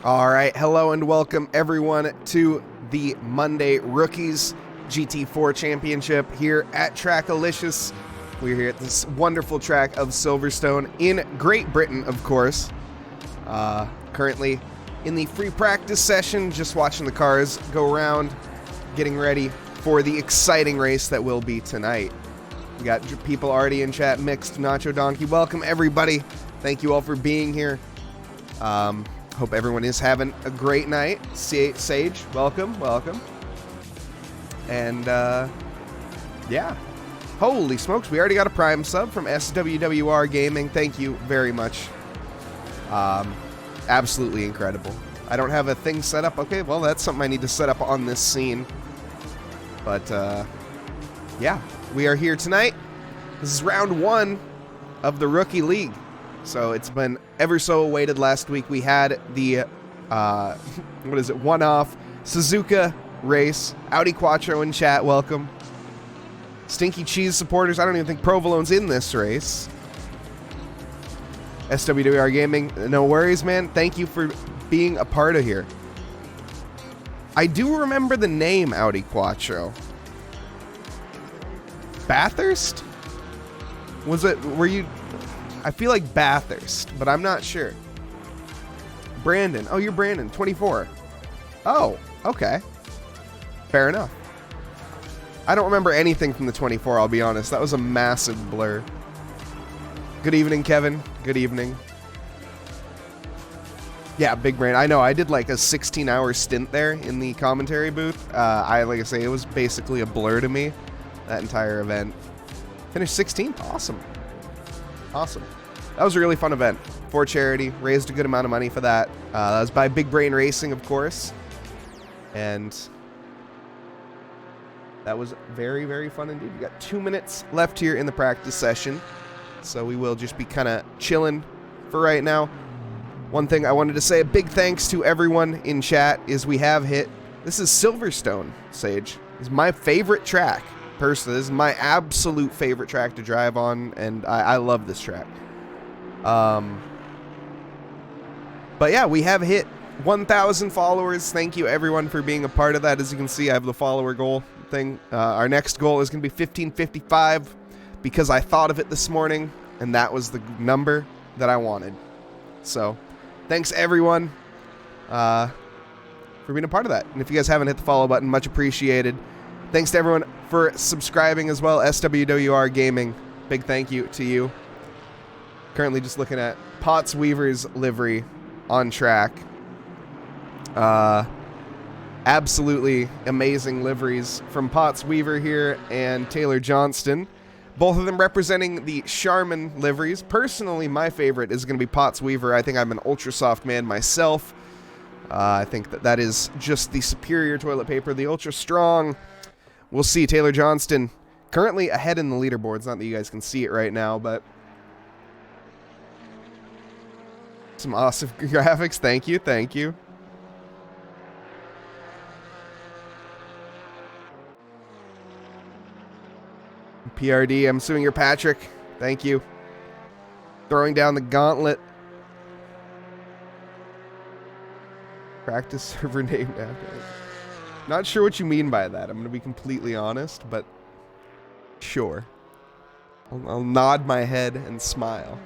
All right, hello and welcome everyone to the Monday Rookies GT4 Championship here at Trackalicious. We're here at this wonderful track of Silverstone in Great Britain, of course. Currently in the free practice session, just watching the cars go around, getting ready for the exciting race that will be tonight. We got people already in chat. Mixed Nacho Donkey, welcome everybody. Thank you all for being here. Hope everyone is having a great night. Sage, welcome. And, yeah. Holy smokes, we already got a Prime sub from SWWR Gaming. Thank you very much. Absolutely incredible. I don't have a thing set up. Okay, well, that's something I need to set up on this scene. But, yeah, we are here tonight. This is round one of the Rookie League. So it's been ever so awaited. Last week we had the, one-off Suzuka race. Audi Quattro in chat, welcome. Stinky Cheese supporters, I don't even think Provolone's in this race. SWWR Gaming, no worries, man. Thank you for being a part of here. I do remember the name Audi Quattro. Bathurst? Were you... I feel like Bathurst, but I'm not sure. Brandon. Oh, you're Brandon. 24. Oh, okay. Fair enough. I don't remember anything from the 24, I'll be honest. That was a massive blur. Good evening, Kevin. Good evening. Yeah, big brain. I know. I did like a 16-hour stint there in the commentary booth. Like I say, it was basically a blur to me, that entire event. Finished 16th. Awesome. Awesome. That was a really fun event for charity. Raised a good amount of money for that. That was by Big Brain Racing, of course. And that was very, very fun indeed. We got 2 minutes left here in the practice session. So we will just be kind of chilling for right now. One thing I wanted to say, a big thanks to everyone in chat, is we have hit... This is Silverstone, Sage. This is my favorite track. Personally, this is my absolute favorite track to drive on, and I love this track. But yeah, we have hit 1,000 followers. Thank you everyone for being a part of that. As you can see, I have the follower goal thing. Our next goal is going to be 1555 because I thought of it this morning, and that was the number that I wanted. So, thanks everyone for being a part of that. And if you guys haven't hit the follow button, much appreciated. Thanks to everyone for subscribing as well. SWWR Gaming, big thank you to you. Currently just looking at Potts Weaver's livery on track. Absolutely amazing liveries from Potts Weaver here and Taylor Johnston. Both of them representing the Charmin liveries. Personally, my favorite is going to be Potts Weaver. I think I'm an ultra soft man myself. I think that is just the superior toilet paper. The ultra strong... We'll see. Taylor Johnston currently ahead in the leaderboards. Not that you guys can see it right now, but some awesome graphics. Thank you. Thank you. PRD, I'm assuming you're Patrick. Thank you. Throwing down the gauntlet. Practice server named after it. Not sure what you mean by that. I'm going to be completely honest, but sure. I'll nod my head and smile.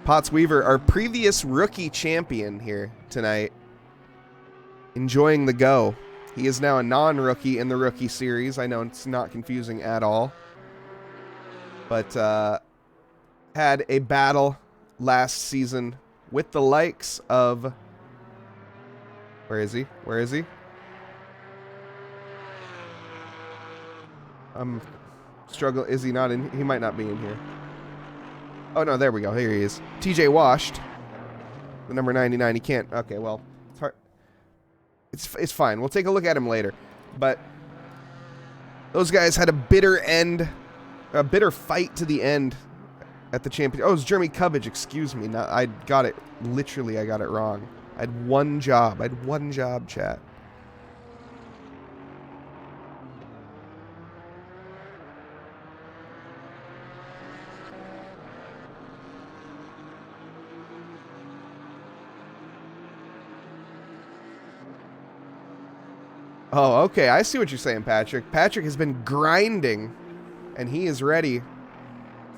Potts Weaver, our previous rookie champion here tonight, enjoying the go. He is now a non-rookie in the rookie series. I know it's not confusing at all. But had a battle last season with the likes of... Where is he? Where is he? I'm struggling. Is he not in? He might not be in here. Oh, no, there we go. Here he is. TJ Washed. The number 99. He can't. Okay, well, it's hard. It's fine. We'll take a look at him later. But those guys had a bitter fight to the end at the champion. Oh, it's Jeremy Cubbage. Excuse me. Now, I got it. Literally, I got it wrong. I had one job. Chat. Oh, okay. I see what you're saying, Patrick. Patrick has been grinding, and he is ready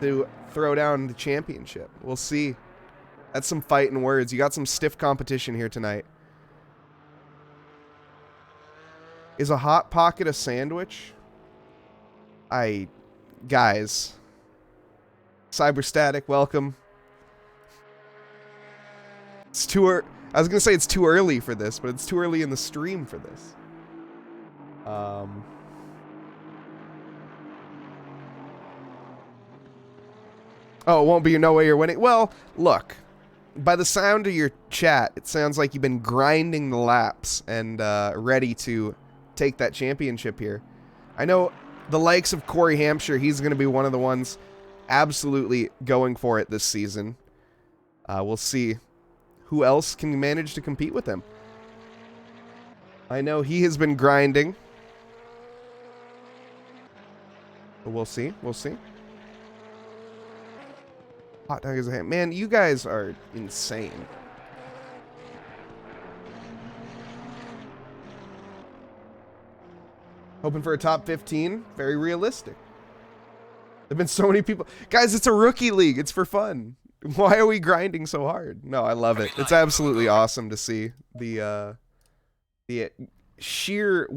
to throw down the championship. We'll see. That's some fighting words. You got some stiff competition here tonight. Is a Hot Pocket a sandwich? Guys. Cyberstatic, welcome. It's too I was going to say it's too early for this, but it's too early in the stream for this. Oh, it won't be no way you're winning. Well, look. By the sound of your chat, it sounds like you've been grinding the laps and ready to take that championship here. I know the likes of Corey Hampshire, he's going to be one of the ones absolutely going for it this season. We'll see who else can manage to compete with him. I know he has been grinding. But we'll see. We'll see. Hot dog is a ham. Man, you guys are insane. Hoping for a top 15. Very realistic. There've been so many people. Guys, it's a rookie league. It's for fun. Why are we grinding so hard? No, I love it. It's absolutely awesome to see the sheer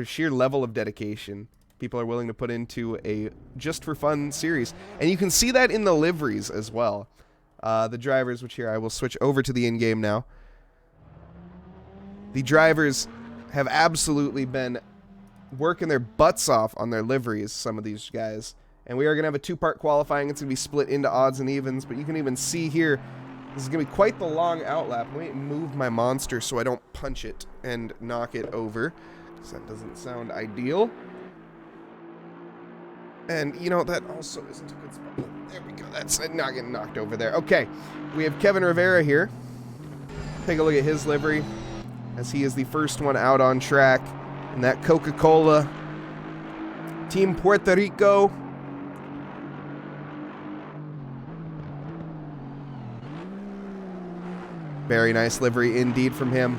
sheer level of dedication people are willing to put into a just for fun series. And you can see that in the liveries as well. The drivers, which here I will switch over to the in-game now. The drivers have absolutely been working their butts off on their liveries, some of these guys. And we are going to have a two-part qualifying. It's going to be split into odds and evens, but you can even see here, this is going to be quite the long outlap. Let me move my monster so I don't punch it and knock it over, because that doesn't sound ideal. And, you know, that also isn't a good spot. There we go. That's not getting knocked over there. Okay, we have Kevin Rivera here. Take a look at his livery, as he is the first one out on track in that Coca-Cola Team Puerto Rico. Very nice livery indeed from him.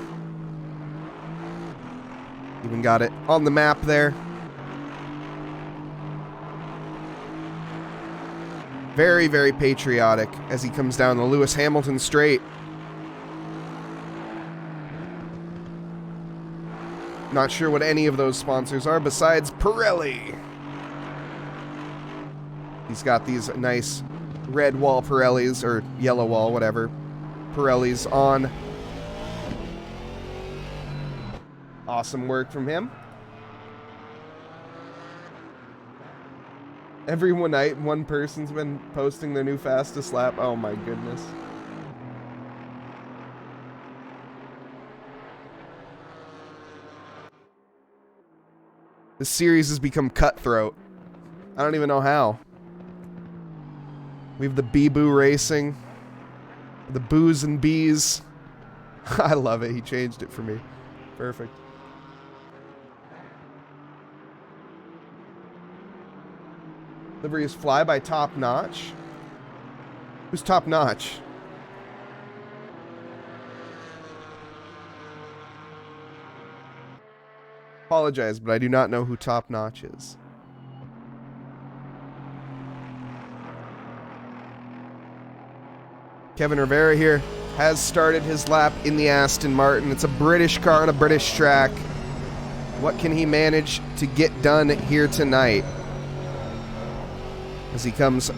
Even got it on the map there. Very, very patriotic as he comes down the Lewis Hamilton straight. Not sure what any of those sponsors are besides Pirelli. He's got these nice red wall Pirellis, or yellow wall, whatever, Pirellis on. Awesome work from him. Every one night, one person's been posting their new fastest lap. Oh my goodness. The series has become cutthroat. I don't even know how. We have the Bee-Boo Racing. The Boos and Bees. I love it. He changed it for me. Perfect. Livery is Fly by Top Notch. Who's Top Notch? Apologize, but I do not know who Top Notch is. Kevin Rivera here has started his lap in the Aston Martin. It's a British car on a British track. What can he manage to get done here tonight? As he comes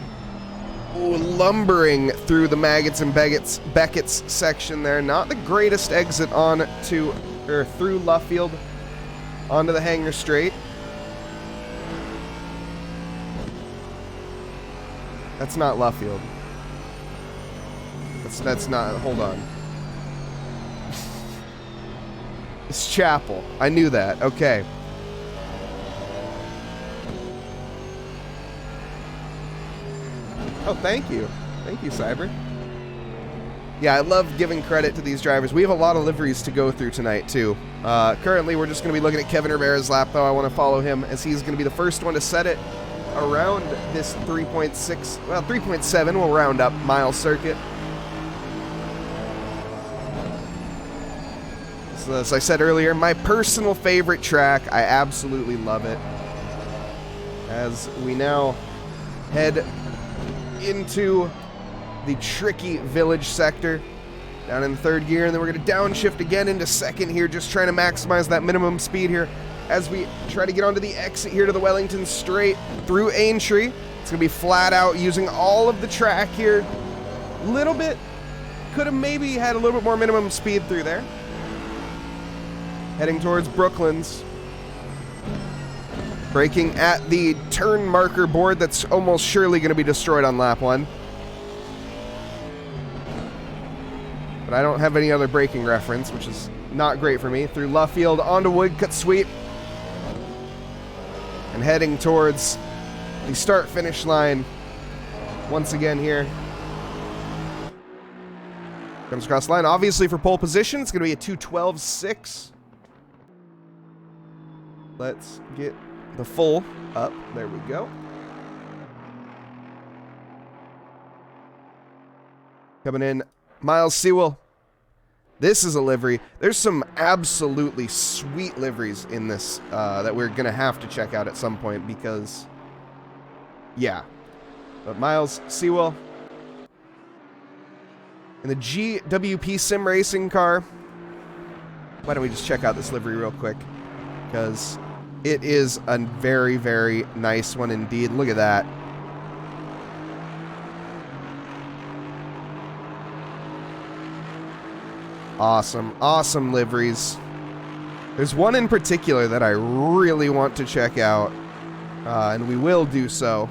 lumbering through the Maggots and Beckett's section there. Not the greatest exit on to, or through Luffield onto the Hangar Straight. That's not Luffield. That's not, hold on. It's Chapel. I knew that. Okay. Oh, thank you. Thank you, Cyber. Yeah, I love giving credit to these drivers. We have a lot of liveries to go through tonight, too. Currently, we're just going to be looking at Kevin Rivera's lap, though. I want to follow him as he's going to be the first one to set it around this 3.6, well, 3.7, we'll round up, mile circuit. So as I said earlier, my personal favorite track. I absolutely love it. As we now head into the tricky village sector, down in third gear, and then we're going to downshift again into second here, just trying to maximize that minimum speed here as we try to get onto the exit here to the Wellington Straight through Aintree. It's going to be flat out using all of the track here. Little bit, could have maybe had a little bit more minimum speed through there. Heading towards Brooklands. Braking at the turn marker board that's almost surely going to be destroyed on lap 1. But I don't have any other braking reference, which is not great for me. Through Luffield, onto Woodcut Sweep. And heading towards the start-finish line once again here. Comes across the line. Obviously for pole position, it's going to be a 2:12.6. Let's get the full up. There we go. Coming in, Miles Sewell. This is a livery. There's some absolutely sweet liveries in this that we're going to have to check out at some point because, yeah. But Miles Sewell in the GWP Sim Racing car. Why don't we just check out this livery real quick? Because it is a very, very nice one indeed. Look at that. Awesome, awesome liveries. There's one in particular that I really want to check out, and we will do so.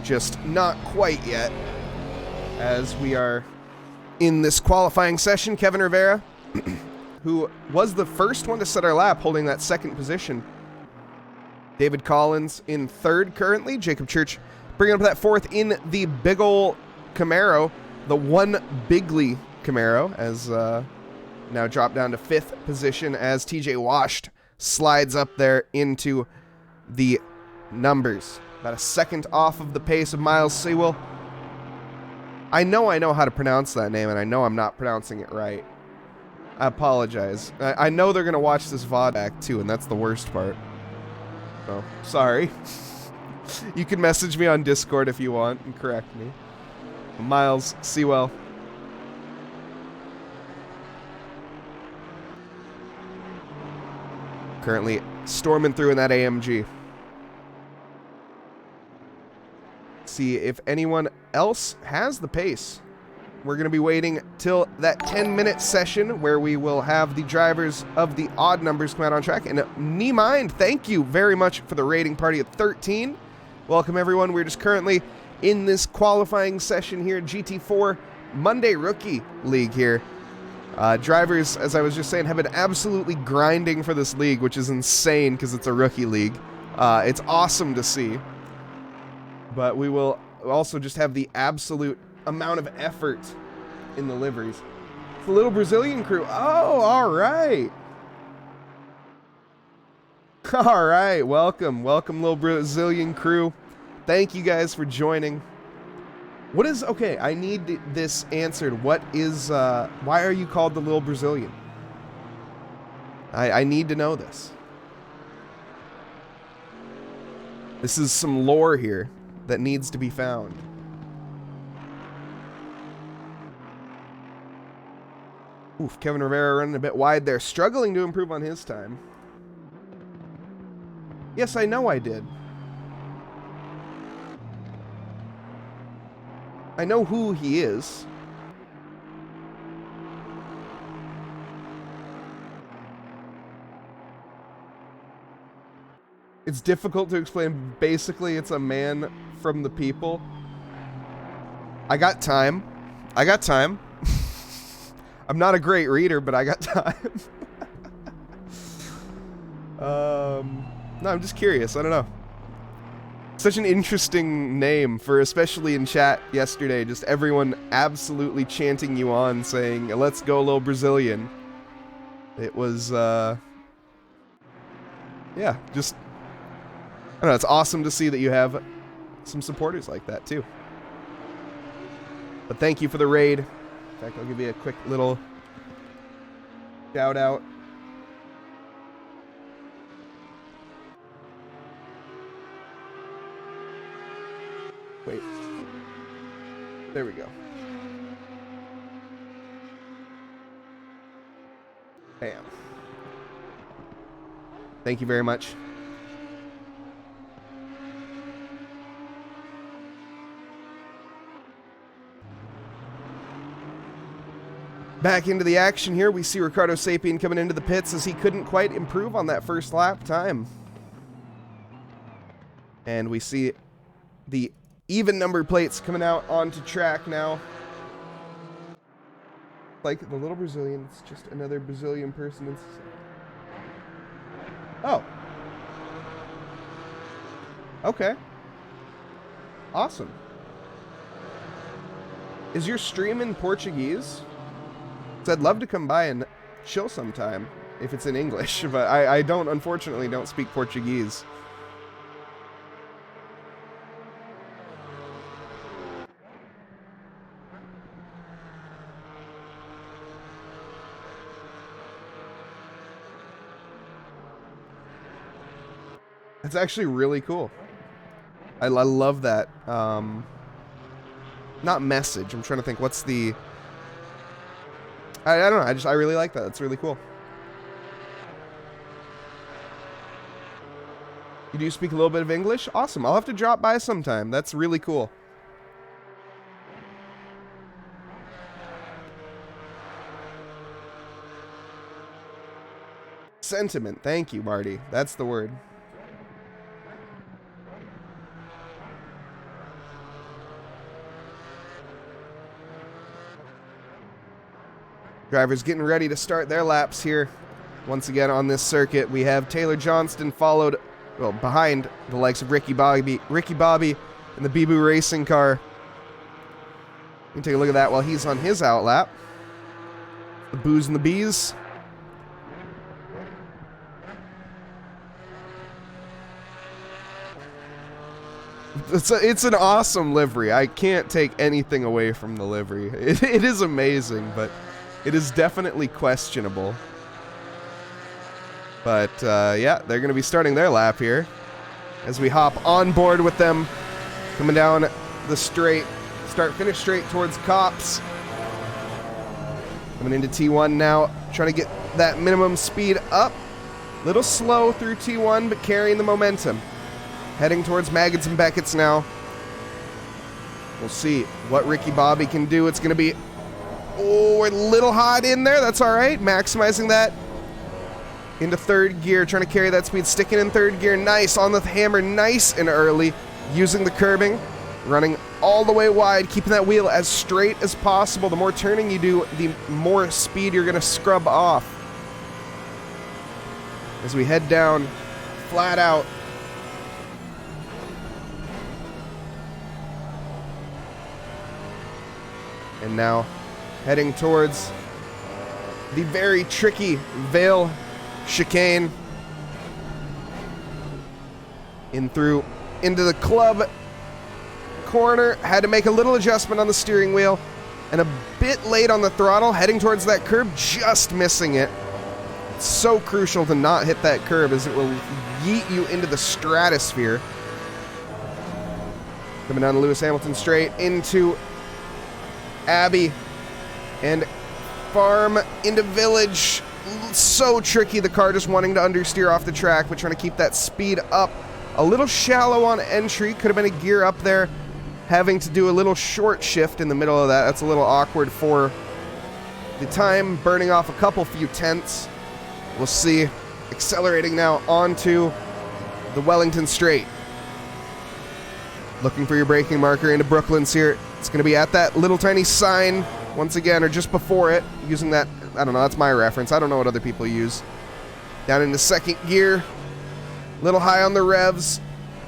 Just not quite yet, as we are in this qualifying session. Kevin Rivera, who was the first one to set our lap, holding that second position. David Collins in third currently. Jacob Church bringing up that fourth in the big ol' Camaro. The one Bigley Camaro as now dropped down to fifth position as TJ Washed slides up there into the numbers. About a second off of the pace of Miles Sewell. I know how to pronounce that name, and I know I'm not pronouncing it right. I apologize. I know they're going to watch this VOD back too, and that's the worst part. So, sorry. You can message me on Discord if you want and correct me. Miles Sewell. Currently storming through in that AMG. See if anyone else has the pace. We're going to be waiting till that 10-minute session where we will have the drivers of the odd numbers come out on track. And Nemind, thank you very much for the rating party at 13. Welcome, everyone. We're just currently in this qualifying session here, GT4 Monday Rookie League here. Drivers, as I was just saying, have been absolutely grinding for this league, which is insane because it's a rookie league. It's awesome to see. But we will also just have the absolute amount of effort in the liveries. It's the little Brazilian crew. Oh, all right. All right, welcome. Welcome, little Brazilian crew. Thank you guys for joining. What is, okay, I need this answered. What is, why are you called the little Brazilian? I need to know this. This is some lore here that needs to be found. Oof, Kevin Rivera running a bit wide there, struggling to improve on his time. Yes, I know I did. I know who he is. It's difficult to explain. Basically, it's a man from the people. I got time. I got time. I'm not a great reader, but I got time. No, I'm just curious. I don't know. Such an interesting name for, especially in chat yesterday, just everyone absolutely chanting you on, saying, let's go, little Brazilian. It was, yeah, just, I don't know, it's awesome to see that you have some supporters like that, too. But thank you for the raid. In fact, I'll give you a quick little Shout out. Wait. There we go. Bam. Thank you very much. Back into the action here. We see Ricardo Sapien coming into the pits as he couldn't quite improve on that first lap time. And we see the even number plates coming out onto track now. Like the little Brazilian, it's just another Brazilian person. Oh. Okay. Awesome. Is your stream in Portuguese? So I'd love to come by and chill sometime if it's in English, but I unfortunately don't speak Portuguese. That's actually really cool. I love that. Not message. I'm trying to think. What's the... I don't know. I really like that. That's really cool. You do speak a little bit of English? Awesome. I'll have to drop by sometime. That's really cool. Sentiment. Thank you, Marty. That's the word. Drivers getting ready to start their laps here. Once again on this circuit, we have Taylor Johnston followed, well, behind the likes of Ricky Bobby in the Bibu racing car. You can take a look at that while he's on his outlap. The Boos and the Bees. It's an awesome livery. I can't take anything away from the livery. It is amazing, but it is definitely questionable. But, yeah, they're going to be starting their lap here as we hop on board with them, coming down the straight, finish straight towards Cops. Coming into T1 now, trying to get that minimum speed up. Little slow through T1, but carrying the momentum. Heading towards Maggots and Beckett's now. We'll see what Ricky Bobby can do. It's going to be... Oh, a little hot in there. That's all right. Maximizing that into third gear. Trying to carry that speed. Sticking in third gear. Nice. On the hammer. Nice and early. Using the curbing. Running all the way wide. Keeping that wheel as straight as possible. The more turning you do, the more speed you're going to scrub off. As we head down, flat out. And now heading towards the very tricky Vale chicane. Into the club corner. Had to make a little adjustment on the steering wheel. And a bit late on the throttle. Heading towards that curb. Just missing it. It's so crucial to not hit that curb as it will yeet you into the stratosphere. Coming down to Lewis Hamilton straight into Abbey and Farm into Village. So tricky, the car just wanting to understeer off the track, but trying to keep that speed up. A little shallow on entry, could have been a gear up there. Having to do a little short shift in the middle of that. That's a little awkward for the time, burning off a few tenths. We'll see. Accelerating now onto the Wellington Straight. Looking for your braking marker into Brooklands here. It's going to be at that little tiny sign once again, or just before it, using that, I don't know, that's my reference. I don't know what other people use. Down into second gear, little high on the revs,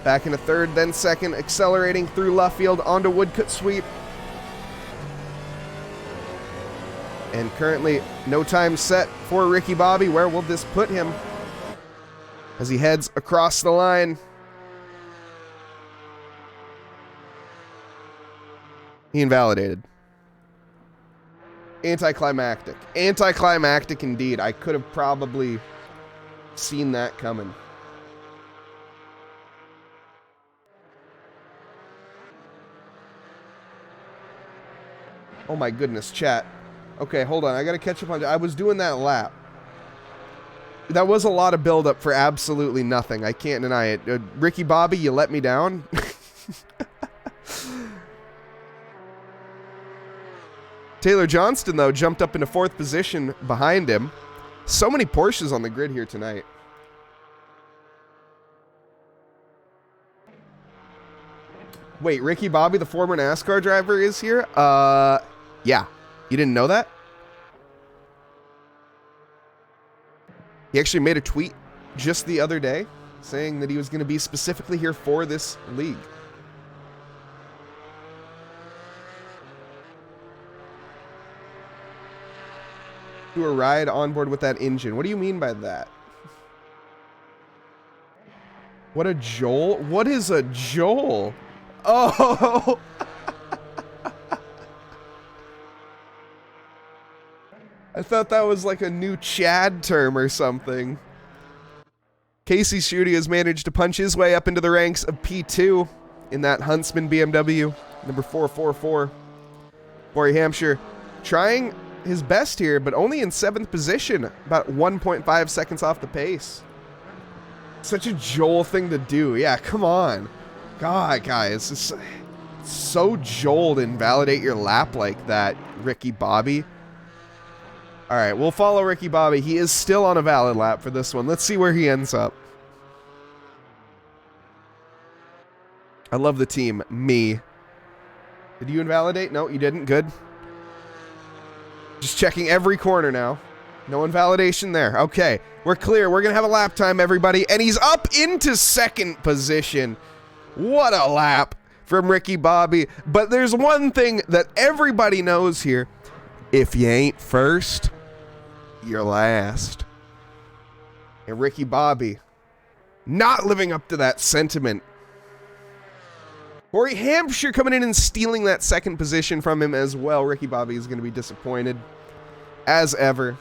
back into third, then second, accelerating through Luffield onto Woodcut Sweep. And currently, no time set for Ricky Bobby. Where will this put him as he heads across the line? He invalidated. Anticlimactic. Anticlimactic indeed. I could have probably seen that coming. Oh my goodness, chat. Okay, hold on. I gotta catch up on... I was doing that lap. That was a lot of buildup for absolutely nothing. I can't deny it. Ricky Bobby, you let me down. Taylor Johnston, though, jumped up into 4th position behind him. So many Porsches on the grid here tonight. Wait, Ricky Bobby, the former NASCAR driver, is here? Yeah. You didn't know that? He actually made a tweet just the other day saying that he was going to be specifically here for this league. Do a ride on board with that engine. What do you mean by that? What a Joel? What is a Joel? Oh! I thought that was like a new Chad term or something. Casey Schutte has managed to punch his way up into the ranks of P2 in that Huntsman BMW, number 444. Corey Hampshire trying his best here, but only in 7th position, about 1.5 seconds off the pace. Such a Joel thing to do. Yeah, come on. God, guys, it's so Joel to invalidate your lap like that, Ricky Bobby. All right, we'll follow Ricky Bobby. He is still on a valid lap for this one. Let's see where he ends up. I love the team. Me. Did you invalidate? No, you didn't. Good. Just checking every corner now. No invalidation there. Okay, we're clear. We're going to have a lap time, everybody. And he's up into 2nd position. What a lap from Ricky Bobby. But there's one thing that everybody knows here. If you ain't first, you're last. And Ricky Bobby not living up to that sentiment. Corey Hampshire coming in and stealing that 2nd position from him as well. Ricky Bobby is going to be disappointed as ever.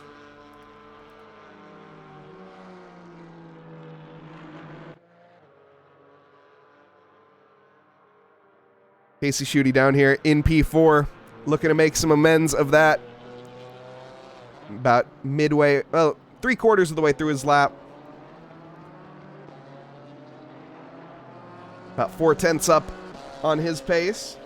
Casey Schutte down here in P4, looking to make some amends of that. About midway, well, 3/4 of the way through his lap. About 4/10 up on his pace.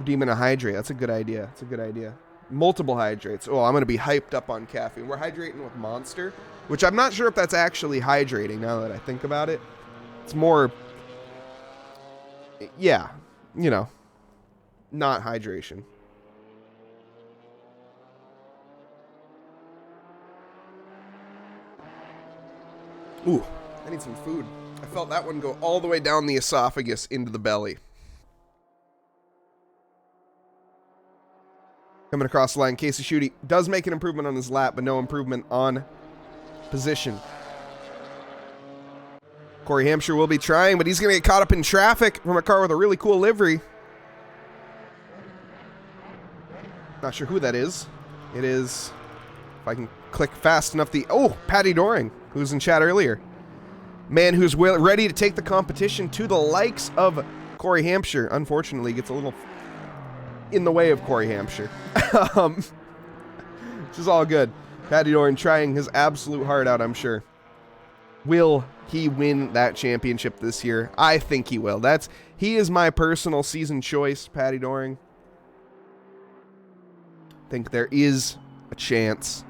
Demon a hydrate. That's a good idea. That's a good idea. Multiple hydrates. Oh, I'm going to be hyped up on caffeine. We're hydrating with Monster, which I'm not sure if that's actually hydrating now that I think about it. It's more, yeah, you know, not hydration. Ooh, I need some food. I felt that one go all the way down the esophagus into the belly. Coming across the line, Casey Schutte does make an improvement on his lap, but no improvement on position. Corey Hampshire will be trying, but he's going to get caught up in traffic from a car with a really cool livery. Not sure who that is. It is, if I can click fast enough, oh, Patty Doring, who was in chat earlier. Man who's ready to take the competition to the likes of Corey Hampshire. Unfortunately, gets a little in the way of Corey Hampshire. Which is all good. Patty Doring trying his absolute heart out, I'm sure. Will he win that championship this year? I think he will. He is my personal season choice, Patty Doring. I think there is a chance.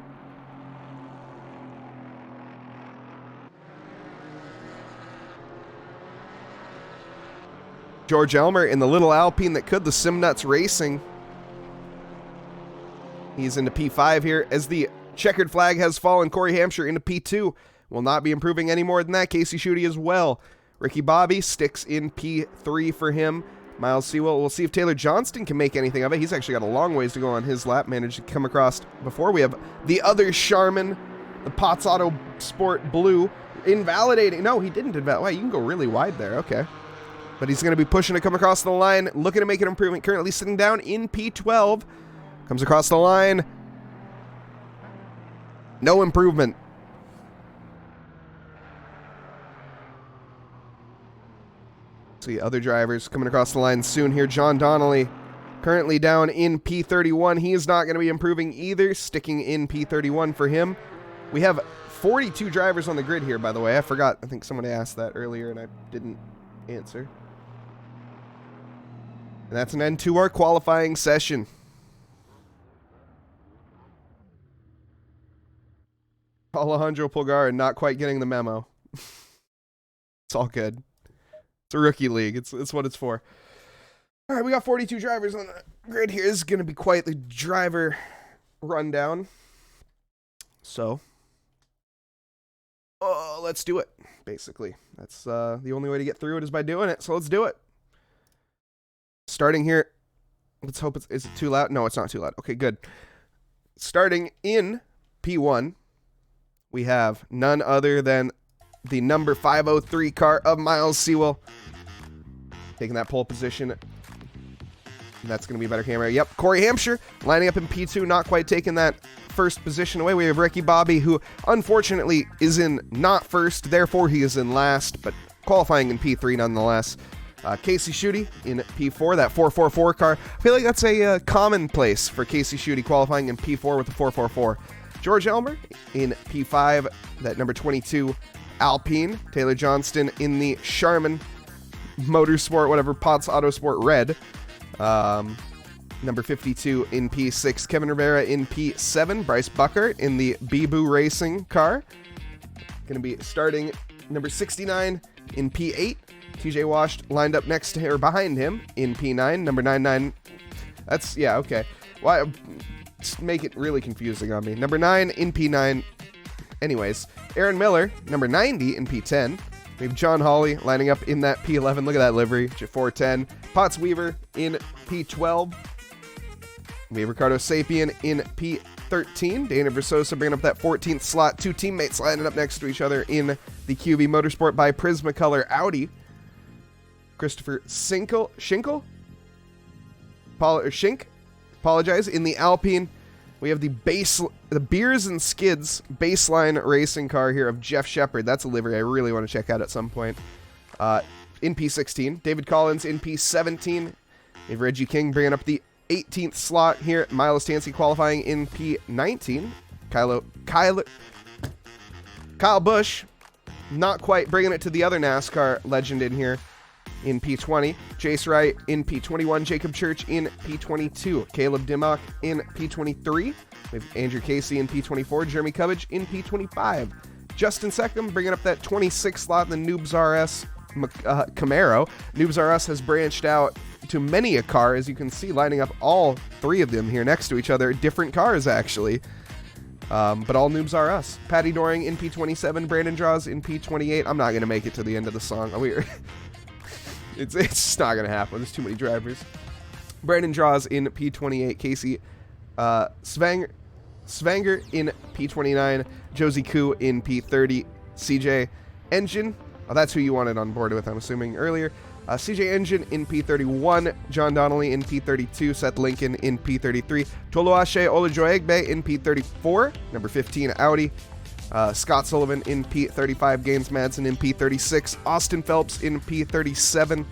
George Elmer in the little Alpine that could, the Simnuts Racing. He's into P5 here as the checkered flag has fallen. Corey Hampshire into P2. Will not be improving any more than that. Casey Schutte as well. Ricky Bobby sticks in P3 for him. Miles Sewell, we'll see if Taylor Johnston can make anything of it. He's actually got a long ways to go on his lap. Managed to come across before. We have the other Charmin, the Potts Auto Sport Blue, invalidating. No, he didn't invalidate. Wow, you can go really wide there. Okay. but he's going to be pushing to come across the line, looking to make an improvement. Currently sitting down in P12. Comes across the line. No improvement. See other drivers coming across the line soon here. John Donnelly currently down in P31. He is not going to be improving either, sticking in P31 for him. We have 42 drivers on the grid here, by the way. I forgot. I think somebody asked that earlier, and I didn't answer. And that's an end to our qualifying session. Alejandro Pulgar not quite getting the memo. It's all good. It's a rookie league. It's what it's for. All right, we got 42 drivers on the grid here. This is going to be quite the driver rundown. So, let's do it, basically. That's the only way to get through it is by doing it, so let's do it. Starting here, let's hope is it too loud? No, it's not too loud. Okay, good. Starting in P1, we have none other than the number 503 car of Miles Sewell. Taking that pole position. And that's going to be a better camera. Yep, Corey Hampshire lining up in P2, not quite taking that first position away. We have Ricky Bobby, who unfortunately is in not first, therefore he is in last, but qualifying in P3 nonetheless. Casey Schutte in P4, that 444 car. I feel like that's a commonplace for Casey Schutte qualifying in P4 with the 444. George Elmer in P5, that number 22 Alpine. Taylor Johnston in the Charmin Motorsport, whatever, Potts Autosport Red. Number 52 in P6, Kevin Rivera in P7, Bryce Bucker in the Bibu Racing car. Going to be starting number 69 in P8. TJ Washed lined up next to or behind him in P9, number 99. That's, yeah, okay. Why make it really confusing on me. Number 9 in P9. Anyways, Aaron Miller, number 90 in P10. We have John Hawley lining up in that P11. Look at that livery, 410. Potts Weaver in P12. We have Ricardo Sapien in P13. Dana Versosa bringing up that 14th slot. Two teammates lining up next to each other in the QV Motorsport by Prismacolor Audi. Christopher Schinkel, apologize, in the Alpine. We have the Beers and Skids baseline racing car here of Jeff Shepard. That's a livery I really want to check out at some point. In P16, David Collins in P17. We have Reggie King bringing up the 18th slot here. Miles Tansey qualifying in P19. Kyle Busch, not quite bringing it to the other NASCAR legend in here in P20. Chase Wright in P21. Jacob Church in P22. Caleb Dimmock in P23. We have Andrew Casey in P24. Jeremy Cubbage in P25. Justin Seckham bringing up that 26th slot in the Noobs RS Camaro. Noobs RS has branched out to many a car, as you can see, lining up all three of them here next to each other. Different cars, actually. But all Noobs are us. Patty Doring in P27. Brandon Draws in P28. I'm not going to make it to the end of the song. It's just not going to happen. There's too many drivers. Brandon Draws in P28. Casey Svanger in P29. Josie Koo in P30. CJ Engine. Oh, that's who you wanted on board with, I'm assuming, earlier. CJ Engine in P31, John Donnelly in P32, Seth Lincoln in P33, Toluashe Olajoegbe in P34, number 15 Audi, Scott Sullivan in P35, Gaines Madsen in P36, Austin Phelps in P37,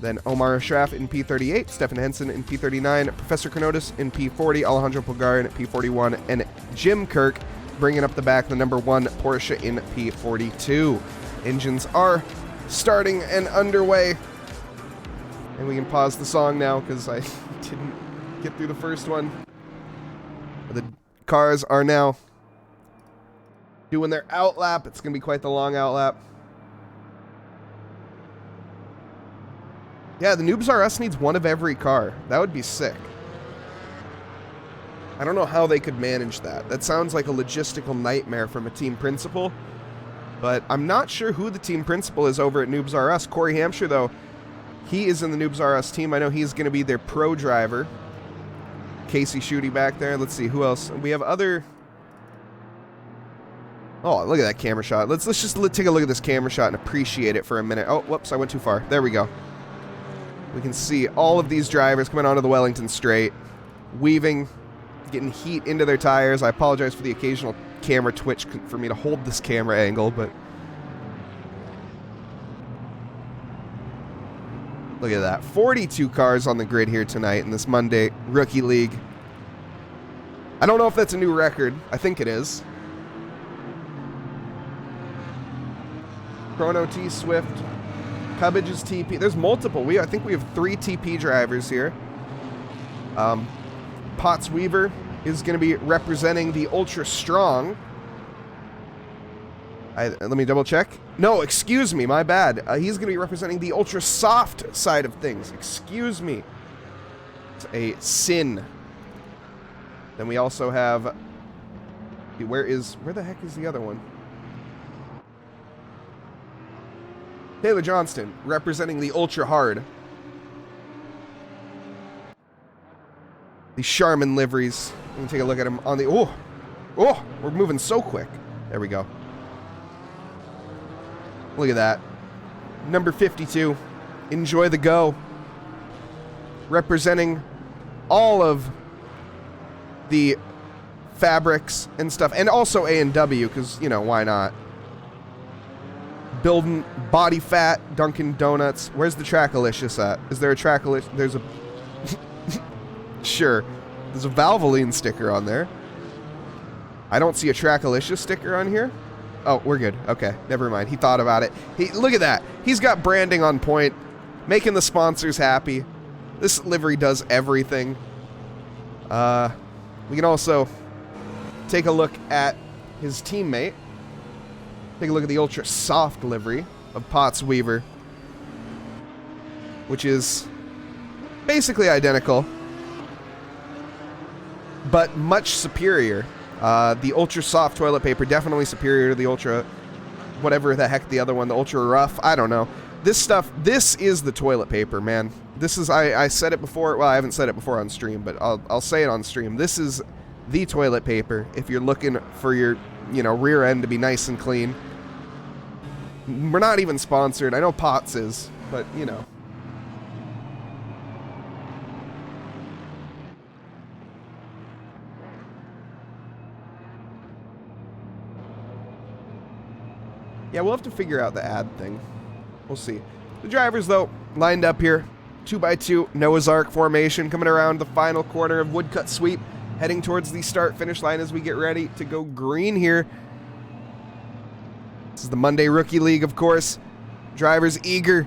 then Omar Ashraf in P38, Stephen Henson in P39, Professor Kanotis in P40, Alejandro Pulgar in P41, and Jim Kirk bringing up the back, the number 1 Porsche in P42. Engines are starting and underway. And we can pause the song now because I didn't get through the first one. The cars are now doing their outlap. It's going to be quite the long outlap. Yeah, the Noobs R Us needs one of every car. That would be sick. I don't know how they could manage that. That sounds like a logistical nightmare from a team principal. But I'm not sure who the team principal is over at Noobs R Us. Corey Hampshire, though, he is in the Noobs R Us team. I know he's going to be their pro driver. Casey Schutte back there. Let's see, who else? We have other... Oh, look at that camera shot. Let's just take a look at this camera shot and appreciate it for a minute. Oh, whoops, I went too far. There we go. We can see all of these drivers coming onto the Wellington Straight, weaving, getting heat into their tires. I apologize for the occasional camera twitch for me to hold this camera angle, but look at that. 42 cars on the grid here tonight in this Monday Rookie League. I don't know if that's a new record. I think it is. Chrono T Swift, Cubbage is TP. There's multiple. I think we have 3 TP drivers here. Potts Weaver is going to be representing the Ultra Strong. Let me double check. No, excuse me, my bad. He's going to be representing the Ultra Soft side of things. Excuse me. It's a sin. Then we also have... Where the heck is the other one? Taylor Johnston, representing the Ultra Hard. The Charmin liveries. We can take a look at him on the... Oh! We're moving so quick. There we go. Look at that. Number 52. Enjoy the Go. Representing all of the fabrics and stuff. And also A&W, because, you know, why not? Building Body Fat, Dunkin' Donuts. Where's the Trackalicious at? Is there a Trackalicious? There's a... Sure. There's a Valvoline sticker on there. I don't see a Trackalicious sticker on here. Oh, we're good. Okay, never mind. He thought about it. Look at that. He's got branding on point, making the sponsors happy. This livery does everything. We can also take a look at his teammate. Take a look at the Ultra Soft livery of Potts Weaver, which is basically identical, but much superior. The Ultra Soft toilet paper, definitely superior to the Ultra, whatever the heck the other one, the Ultra Rough, I don't know. This stuff, this is the toilet paper, man. This is, I said it before, well, I haven't said it before on stream, but I'll say it on stream. This is the toilet paper if you're looking for your, you know, rear end to be nice and clean. We're not even sponsored. I know Potts is, but, you know. Yeah, we'll have to figure out the ad thing. We'll see. The drivers, though, lined up here. 2x2 Noah's Ark formation coming around the final corner of Woodcut Sweep, heading towards the start-finish line as we get ready to go green here. This is the Monday Rookie League, of course. Drivers eager.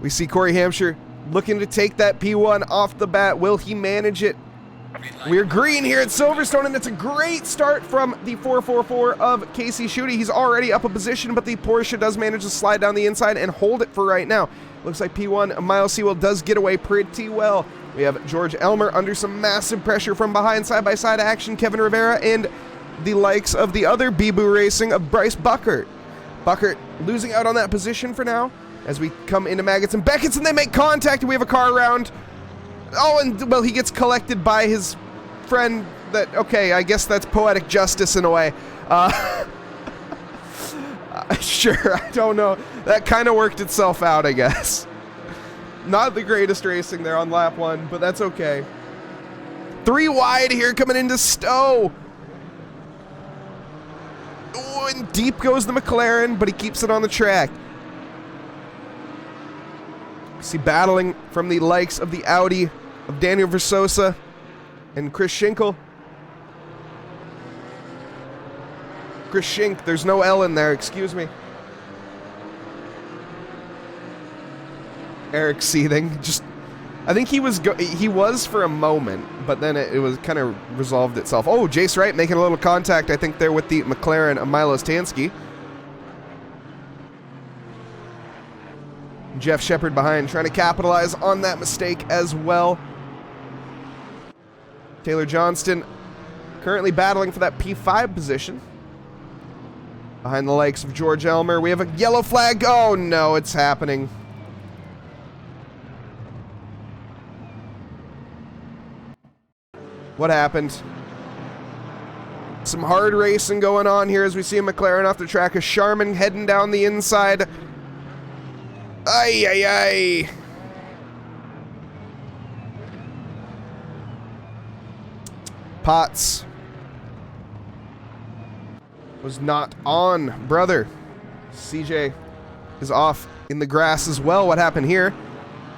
We see Corey Hampshire looking to take that P1 off the bat. Will he manage it? We're green here at Silverstone, and it's a great start from the 444 of Casey Schutte. He's already up a position, but the Porsche does manage to slide down the inside and hold it for right now. Looks like P1 Miles Sewell does get away pretty well. We have George Elmer under some massive pressure from behind, side-by-side action. Kevin Rivera and the likes of the other Bee-Boo Racing of Bryce Buckert. Buckert losing out on that position for now as we come into Maggots and Beckett's, and they make contact, and we have a car around. Oh, and, well, he gets collected by his friend that, okay, I guess that's poetic justice in a way. Sure, I don't know. That kind of worked itself out, I guess. Not the greatest racing there on lap 1, but that's okay. 3 wide here coming into Stowe. Oh, and deep goes the McLaren, but he keeps it on the track. See battling from the likes of the Audi of Daniel Versosa and Chris Schinkel. Chris Schink, there's no L in there, excuse me. Eric Seething, just, I think he was for a moment, but then it was kind of resolved itself. Oh, Jace Wright making a little contact, I think, there with the McLaren of Milos Tansky. Jeff Shepard behind, trying to capitalize on that mistake as well. Taylor Johnston currently battling for that P5 position. Behind the likes of George Elmer. We have a yellow flag. Oh no, it's happening. What happened? Some hard racing going on here as we see a McLaren off the track. A Charmin heading down the inside. Ay, ay, ay. Potts was not on, brother. CJ is off in the grass as well. What happened here?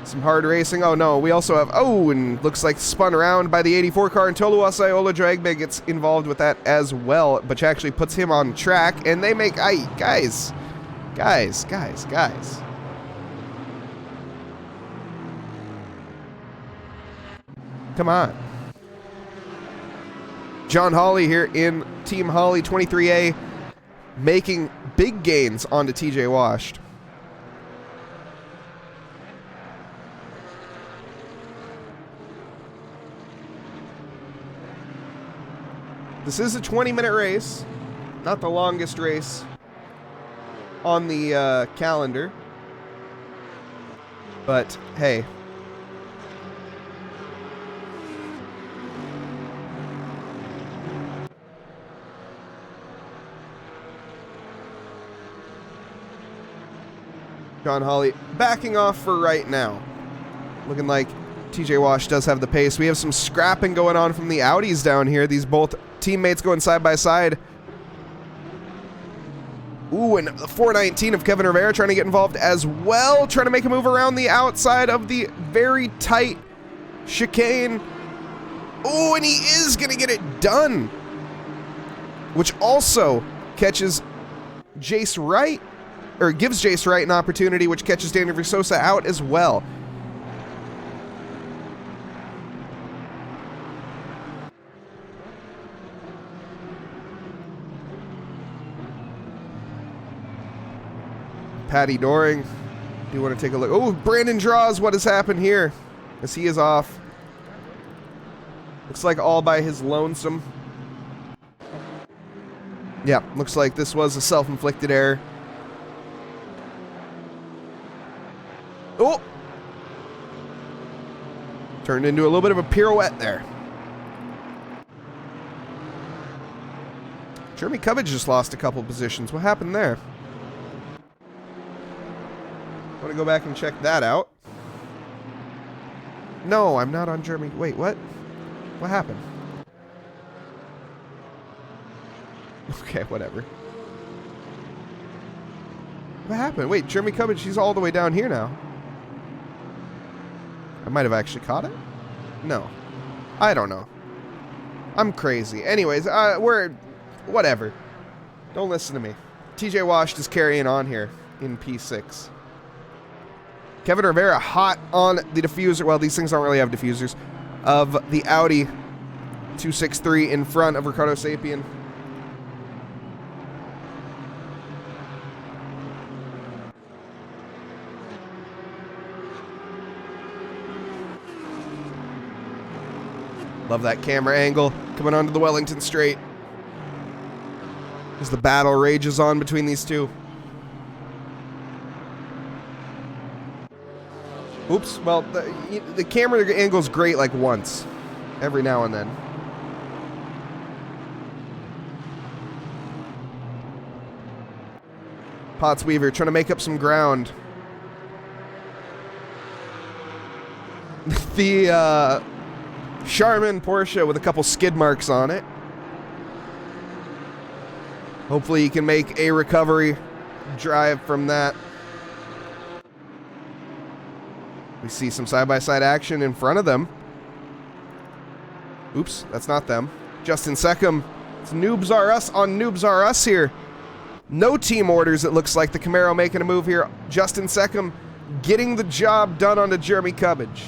Some hard racing. Oh no, we also have, oh, and looks like spun around by the 84 car, and Toluwasai Olajuwon gets involved with that as well, which actually puts him on track, and they make, guys. Come on. John Hawley here in Team Hawley 23A, making big gains onto TJ Washed. This is a 20-minute race, not the longest race on the calendar, but hey. John Hawley backing off for right now. Looking like TJ Wash does have the pace. We have some scrapping going on from the Audis down here. These both teammates going side by side. Ooh, and the 419 of Kevin Rivera trying to get involved as well. Trying to make a move around the outside of the very tight chicane. Ooh, and he is going to get it done. Which also catches Jace Wright, or gives Jace Wright an opportunity, which catches Daniel Versosa out as well. Patty Doring, do you want to take a look? Oh, Brandon Draws, what has happened here? As he is off. Looks like all by his lonesome. Yeah, looks like this was a self-inflicted error. Oh! Turned into a little bit of a pirouette there. Jeremy Cubbage just lost a couple positions. What happened there? I want to go back and check that out. No, I'm not on Jeremy. Wait, what? What happened? Okay, whatever. What happened? Wait, Jeremy Cubbage, he's all the way down here now. I might have actually caught it? No. I don't know. I'm crazy. Anyways, whatever. Don't listen to me. TJ Wash is carrying on here in P6. Kevin Rivera hot on the diffuser. Well, these things don't really have diffusers. Of the Audi 263 in front of Ricardo Sapien. Love that camera angle coming onto the Wellington Straight as the battle rages on between these two. Oops, well, the camera angle's great like once, every now and then. Potts Weaver trying to make up some ground. The Charmin Porsche with a couple skid marks on it. Hopefully he can make a recovery drive from that. We see some side-by-side action in front of them. Oops, that's not them. Justin Seckham. It's Noobs Are Us on Noobs Are Us here. No team orders, it looks like. The Camaro making a move here. Justin Seckham getting the job done onto Jeremy Cubbage.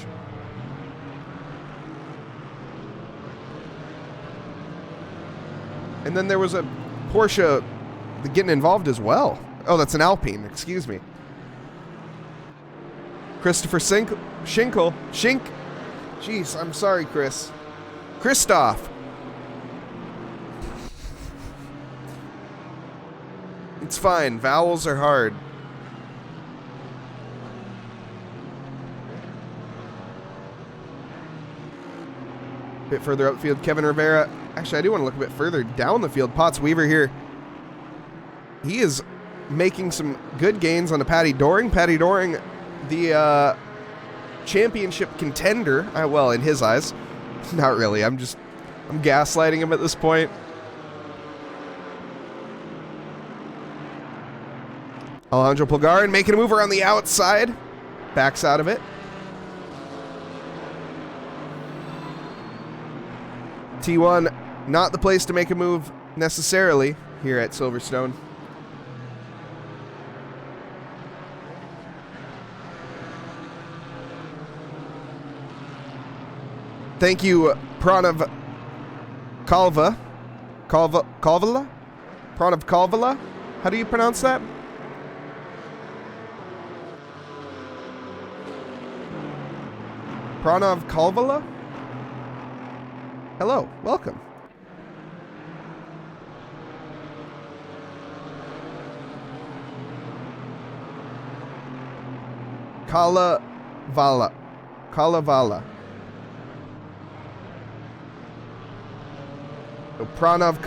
And then there was a Porsche getting involved as well. Oh, that's an Alpine, excuse me. Christopher Schinkel. Jeez, I'm sorry, Chris. Christoph. It's fine. Vowels are hard. A bit further upfield, Kevin Rivera. Actually, I do want to look a bit further down the field. Potts Weaver here. He is making some good gains on the Patty Doring. Patty Doring, the championship contender. Well, in his eyes. Not really. I'm just I'm gaslighting him at this point. Alejandro Pulgarin making a move around the outside. Backs out of it. T1, not the place to make a move necessarily here at Silverstone. Thank you, Pranav Kalva. Kalvala? Pranav Kalvala? How do you pronounce that? Pranav Kalvala? Hello, welcome. Kalavala. Kalavala. So Pranav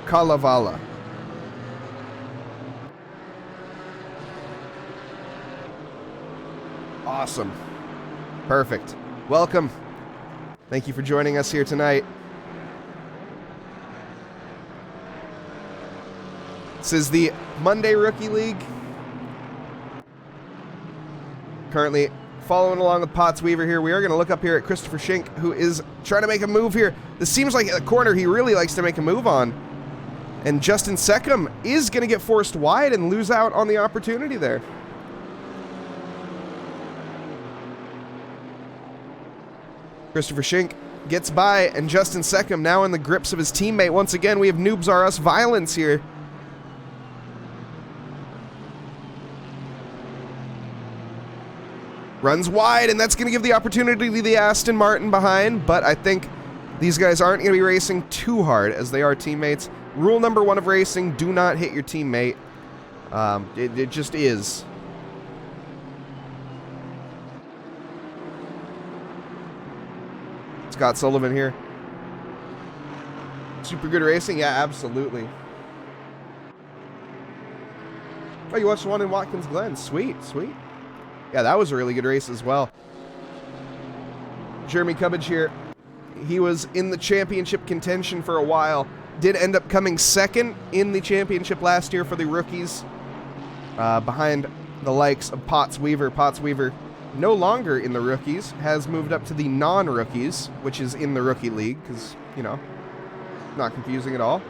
Kalavala. Awesome. Perfect. Welcome. Thank you for joining us here tonight. This is the Monday Rookie League. Currently following along with Potts Weaver here. We are going to look up here at Christopher Schink, who is trying to make a move here. This seems like a corner he really likes to make a move on. And Justin Seckham is going to get forced wide and lose out on the opportunity there. Christopher Schink gets by, and Justin Seckham now in the grips of his teammate. Once again, we have Noobs R Us violence here. Runs wide, and that's going to give the opportunity to the Aston Martin behind, but I think these guys aren't going to be racing too hard as they are teammates. Rule number 1 of racing, do not hit your teammate. It just is. Scott Sullivan here. Super good racing? Yeah, absolutely. Oh, you watched the one in Watkins Glen. Sweet, sweet. Yeah, that was a really good race as well. Jeremy Cubbage here. He was in the championship contention for a while. Did end up coming second in the championship last year for the rookies. Behind the likes of Potts Weaver. Potts Weaver, no longer in the rookies, has moved up to the non-rookies, which is in the rookie league, because, you know, not confusing at all.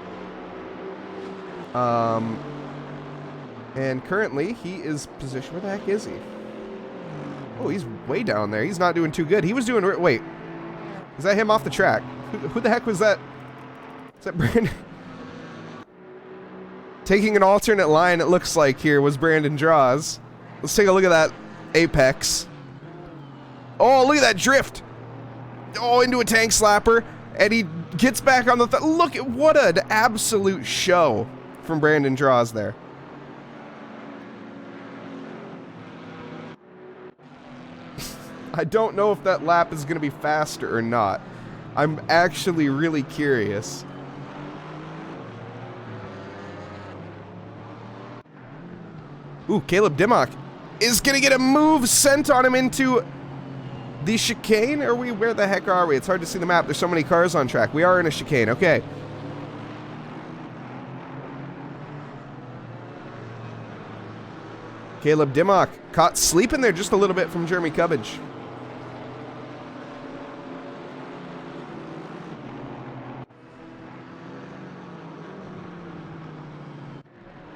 And currently, he is positioned. Where the heck is he? Oh, he's way down there. He's not doing too good. He was doing... Wait. Is that him off the track? Who the heck was that? Is that Brandon? Taking an alternate line, it looks like here, was Brandon Draws. Let's take a look at that apex. Oh, look at that drift. Oh, into a tank slapper. And he gets back on the... Look at what an absolute show from Brandon Draws there. I don't know if that lap is going to be faster or not. I'm actually really curious. Ooh, Caleb Dimmock is going to get a move sent on him into the chicane. Where the heck are we? It's hard to see the map. There's so many cars on track. We are in a chicane. Okay. Caleb Dimmock caught sleeping there just a little bit from Jeremy Cubbage.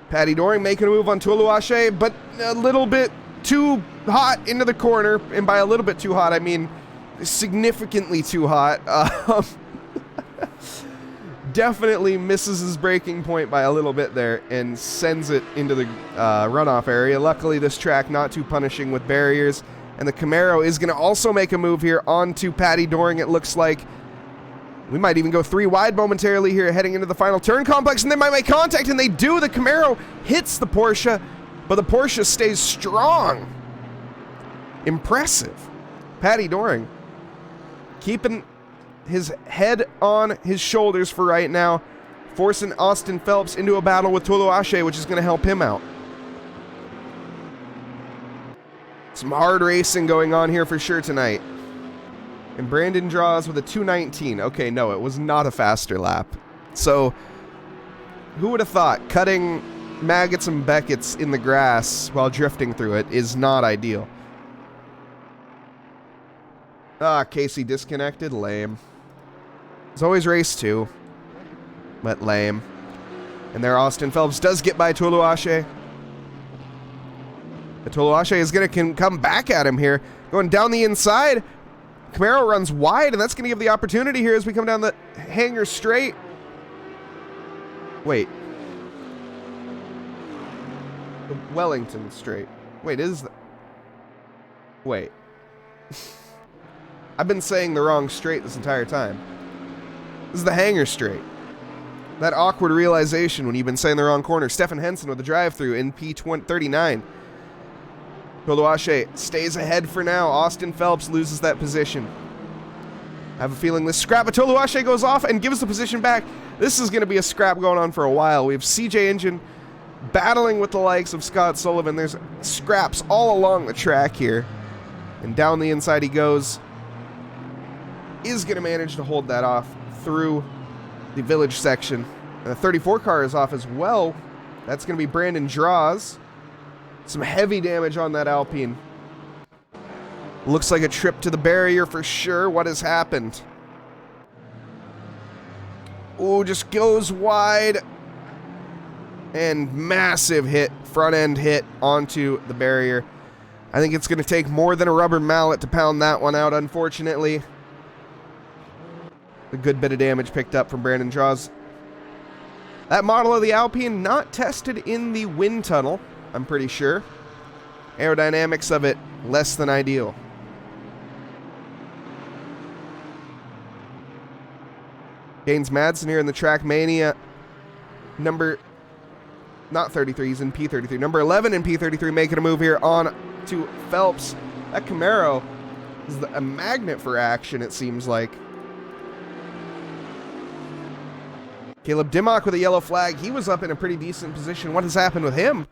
Paddy Doring making a move on Tuluashe, but a little bit too hot into the corner. And by a little bit too hot, I mean significantly too hot. Definitely misses his braking point by a little bit there and sends it into the runoff area. Luckily, this track not too punishing with barriers. And the Camaro is going to also make a move here onto Paddy Doring, it looks like. We might even go 3 wide momentarily here heading into the final turn complex, and they might make contact, and they do. The Camaro hits the Porsche, but the Porsche stays strong. Impressive. Paddy Doring keeping his head on his shoulders for right now, forcing Austin Phelps into a battle with Tuluashe, which is going to help him out. Some hard racing going on here for sure tonight. And Brandon draws with a 2:19. Okay, no, it was not a faster lap. So, who would have thought cutting maggots and Beckett's in the grass while drifting through it is not ideal. Ah, Casey disconnected. Lame. It's always race 2, but lame. And there Austin Phelps does get by Toluache. But Toluache is going to come back at him here. Going down the inside. Camaro runs wide, and that's going to give the opportunity here as we come down the hanger straight. Wait. The Wellington straight. Wait, is that... Wait. I've been saying the wrong straight this entire time. This is the hanger straight. That awkward realization when you've been saying the wrong corner. Stefan Henson with the drive-through in P39. Toluache stays ahead for now. Austin Phelps loses that position. I have a feeling this scrap, but Toluache goes off and gives the position back. This is going to be a scrap going on for a while. We have CJ Engine battling with the likes of Scott Sullivan. There's scraps all along the track here. And down the inside he goes. Is going to manage to hold that off through the village section. And the 34 car is off as well. That's going to be Brandon Draws. Some heavy damage on that Alpine. Looks like a trip to the barrier for sure. What has happened? Oh, just goes wide. And massive hit, front end hit onto the barrier. I think it's going to take more than a rubber mallet to pound that one out, unfortunately. A good bit of damage picked up from Brandon Draws. That model of the Alpine not tested in the wind tunnel, I'm pretty sure. Aerodynamics of it, less than ideal. Gaines Madsen here in the Track Mania. Number, not 33, he's in P33. Number 11 in P33 making a move here on to Phelps. That Camaro is a magnet for action, it seems like. Caleb Dimmock with a yellow flag. He was up in a pretty decent position. What has happened with him?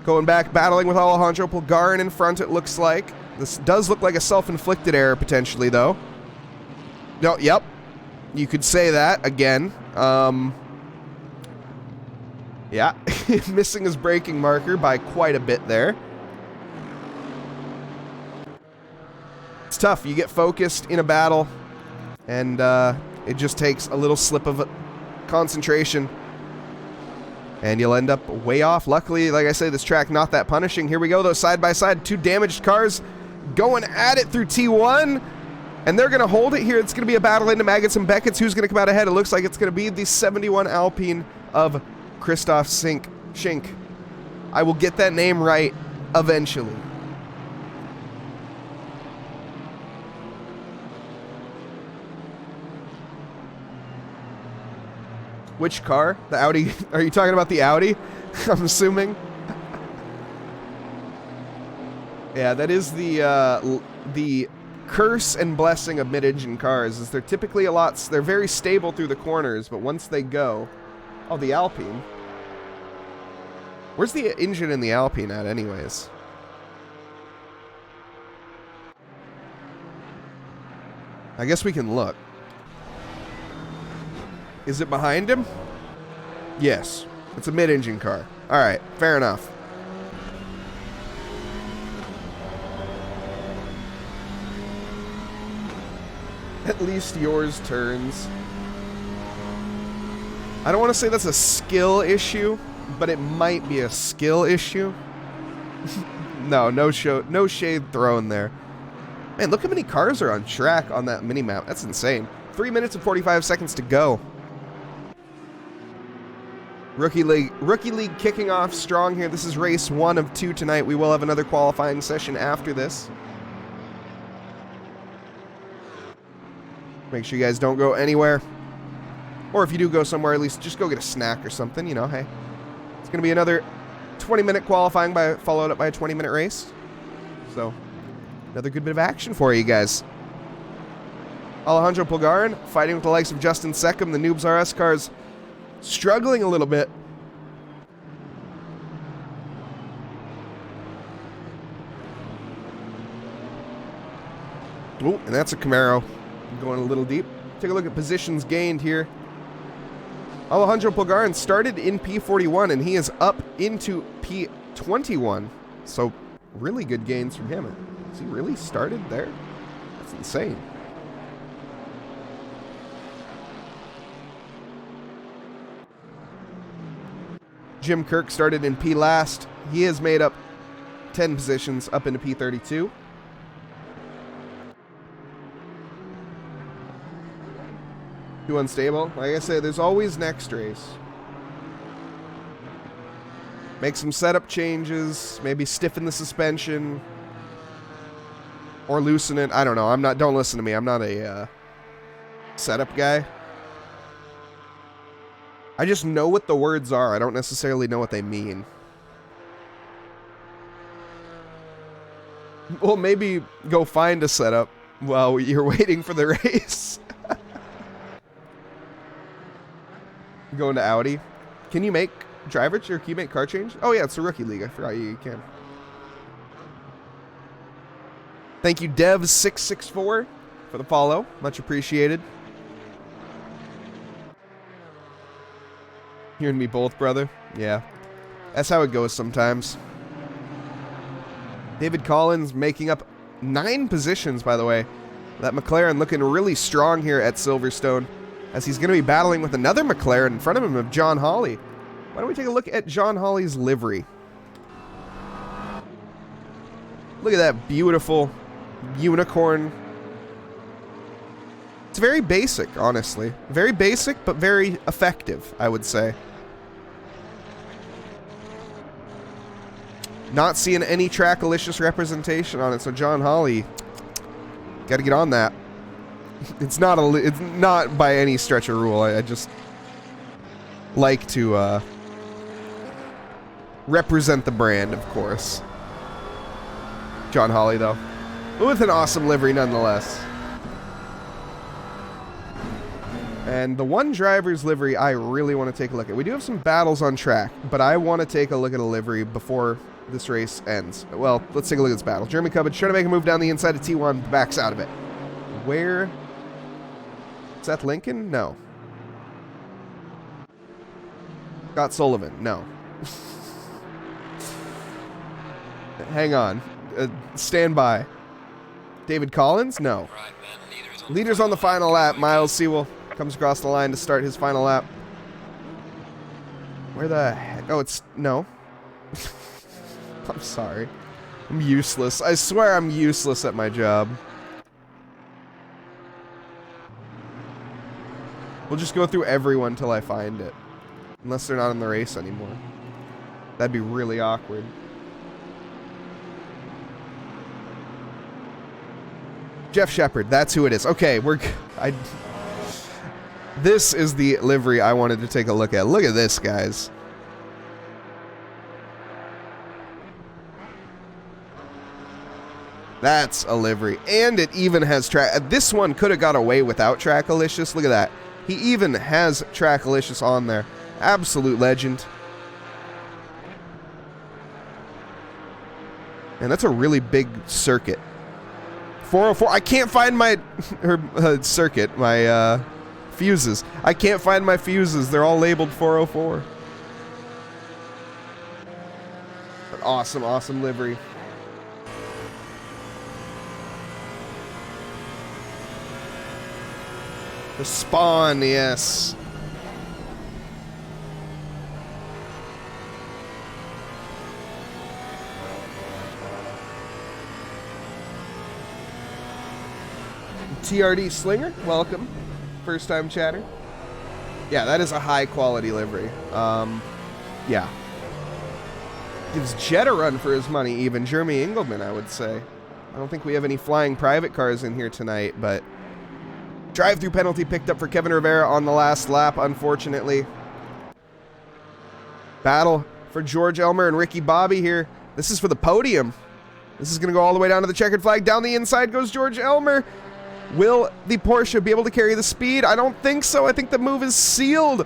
Going back, battling with Alejandro Pulgarin in front, it looks like. This does look like a self-inflicted error, potentially, though. No, yep. You could say that, again. Yeah. Missing his braking marker by quite a bit there. It's tough. You get focused in a battle, and it just takes a little slip of concentration, and you'll end up way off. Luckily, like I say, this track not that punishing. Here we go, though, side by side. Two damaged cars going at it through T1, and they're going to hold it here. It's going to be a battle into Maggots and Beckett's. Who's going to come out ahead? It looks like it's going to be the 71 Alpine of Christoph Schink. I will get that name right eventually. Which car? The Audi? Are you talking about the Audi? I'm assuming. Yeah, that is the curse and blessing of mid-engine cars. Is they're typically they're very stable through the corners, but once they go, oh, the Alpine. Where's the engine in the Alpine at, anyways? I guess we can look. Is it behind him? Yes. It's a mid-engine car. Alright, fair enough. At least yours turns. I don't want to say that's a skill issue, but it might be a skill issue. No shade thrown there. Man, look how many cars are on track on that mini-map. That's insane. 3 minutes and 45 seconds to go. Rookie League kicking off strong here. This is race 1 of 2 tonight. We will have another qualifying session after this. Make sure you guys don't go anywhere. Or if you do go somewhere, at least just go get a snack or something, you know, hey. It's going to be another 20-minute qualifying followed up by a 20-minute race. So, another good bit of action for you guys. Alejandro Pulgarin fighting with the likes of Justin Seckham. The Noobs RS cars struggling a little bit. Oh, and that's a Camaro going a little deep. Take a look at positions gained here. Alejandro Pulgarin started in P41, and he is up into P21. So, really good gains from him. Has he really started there? That's insane. Jim Kirk started in P last. He has made up 10 positions up into P32. Too unstable. Like I said, there's always next race. Make some setup changes. Maybe stiffen the suspension. Or loosen it. I don't know. Don't listen to me. I'm not a setup guy. I just know what the words are. I don't necessarily know what they mean. Well, maybe go find a setup while you're waiting for the race. Going to Audi. Can you make driver or can you make car change? Oh yeah, it's a rookie league. I forgot you can. Thank you, Dev664, for the follow. Much appreciated. You and me both, brother. Yeah. That's how it goes sometimes. David Collins making up 9 positions, by the way. That McLaren looking really strong here at Silverstone, as he's going to be battling with another McLaren in front of him of John Hawley. Why don't we take a look at John Hawley's livery? Look at that beautiful unicorn. It's very basic, honestly. Very basic, but very effective, I would say. Not seeing any Trackalicious representation on it, so John Hawley, got to get on that. It's not by any stretch of rule. I just like to represent the brand, of course. John Hawley, though, with an awesome livery nonetheless. And the one driver's livery I really want to take a look at. We do have some battles on track, but I want to take a look at a livery before this race ends. Well, let's take a look at this battle. Youremahboiblu trying to make a move down the inside of T1, backs out of it. Where? Is that Lincoln? No. Scott Sullivan? No. Hang on. Stand by. David Collins? No. Leaders on the final lap. Miles Sewell comes across the line to start his final lap. Where the heck? Oh, it's... No. I'm sorry. I'm useless. I swear I'm useless at my job. We'll just go through everyone till I find it. Unless they're not in the race anymore. That'd be really awkward. Jeff Shepard, that's who it is. Okay, this is the livery I wanted to take a look at. Look at this, guys. That's a livery. And it even has track. This one could have got away without Trackalicious. Look at that. He even has Trackalicious on there. Absolute legend. And that's a really big circuit. 404. I can't find my circuit, my fuses. I can't find my fuses. They're all labeled 404. An awesome, awesome livery. The Spawn, yes. TRD Slinger, welcome. First time chatter. Yeah, that is a high quality livery. Yeah. Gives Jet a run for his money, even. Jeremy Engelman, I would say. I don't think we have any flying private cars in here tonight, but... Drive-through penalty picked up for Kevin Rivera on the last lap, unfortunately. Battle for George Elmer and Ricky Bobby here. This is for the podium. This is going to go all the way down to the checkered flag. Down the inside goes George Elmer. Will the Porsche be able to carry the speed? I don't think so. I think the move is sealed.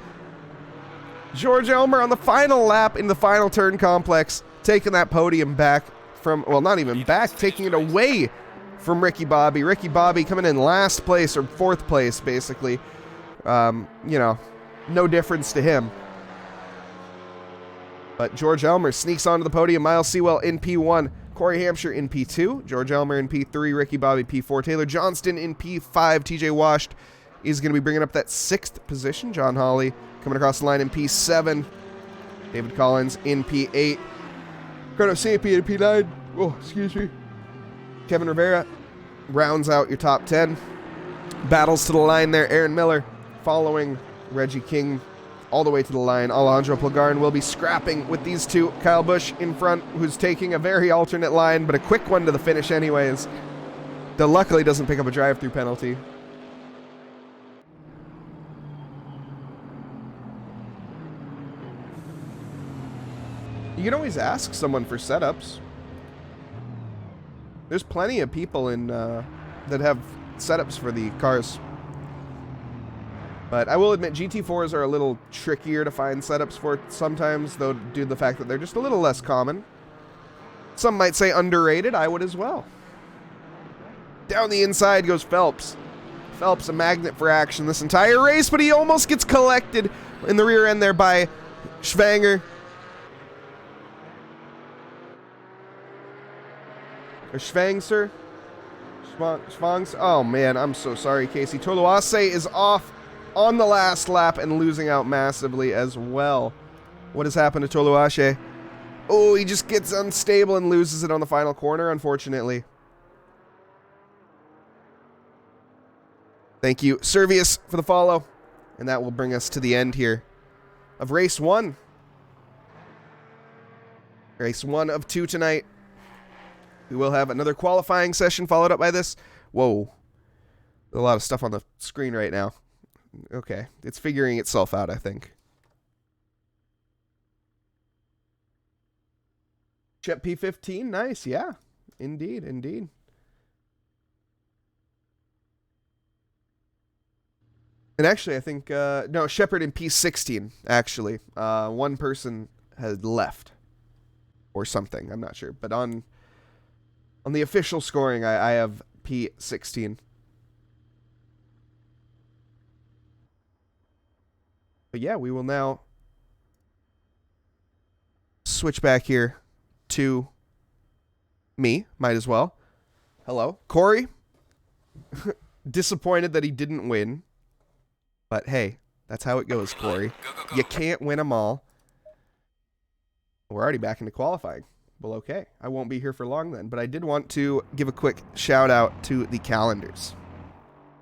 George Elmer on the final lap in the final turn complex, taking that podium back from, well, not even back, taking it away from Ricky Bobby. Ricky Bobby coming in last place, or fourth place, basically. You know, no difference to him. But George Elmer sneaks onto the podium. Miles Sewell in P1. Corey Hampshire in P2. George Elmer in P3. Ricky Bobby P4. Taylor Johnston in P5. TJ Washed is going to be bringing up that 6th position. John Hawley coming across the line in P7. David Collins in P8. Cardo Sapien in P9. Oh, excuse me. Kevin Rivera rounds out your top 10. Battles to the line there. Aaron Miller following Reggie King all the way to the line. Alejandro Plagarin will be scrapping with these two. Kyle Busch in front, who's taking a very alternate line, but a quick one to the finish anyways. That luckily doesn't pick up a drive-through penalty. You can always ask someone for setups. There's plenty of people in that have setups for the cars. But I will admit, GT4s are a little trickier to find setups for sometimes, though, due to the fact that they're just a little less common. Some might say underrated. I would as well. Down the inside goes Phelps. Phelps, a magnet for action this entire race, but he almost gets collected in the rear end there by Schwanger. Or Schwangser? Schwangs? Oh, man, I'm so sorry, Casey. Toluase is off on the last lap and losing out massively as well. What has happened to Toluase? Oh, he just gets unstable and loses it on the final corner, unfortunately. Thank you, Servius, for the follow. And that will bring us to the end here of race 1. Race 1 of 2 tonight. We will have another qualifying session followed up by this. Whoa. A lot of stuff on the screen right now. Okay. It's figuring itself out, I think. Chet P15. Nice. Yeah. Indeed. Indeed. And actually, I think... no, Shepard in P16, actually. One person has left. Or something. I'm not sure. But on the official scoring, I have P16. But yeah, we will now switch back here to me. Might as well. Hello. Corey. Disappointed that he didn't win. But hey, that's how it goes, Corey. You can't win them all. We're already back into qualifying. Well, okay. I won't be here for long then. But I did want to give a quick shout out to the calendars.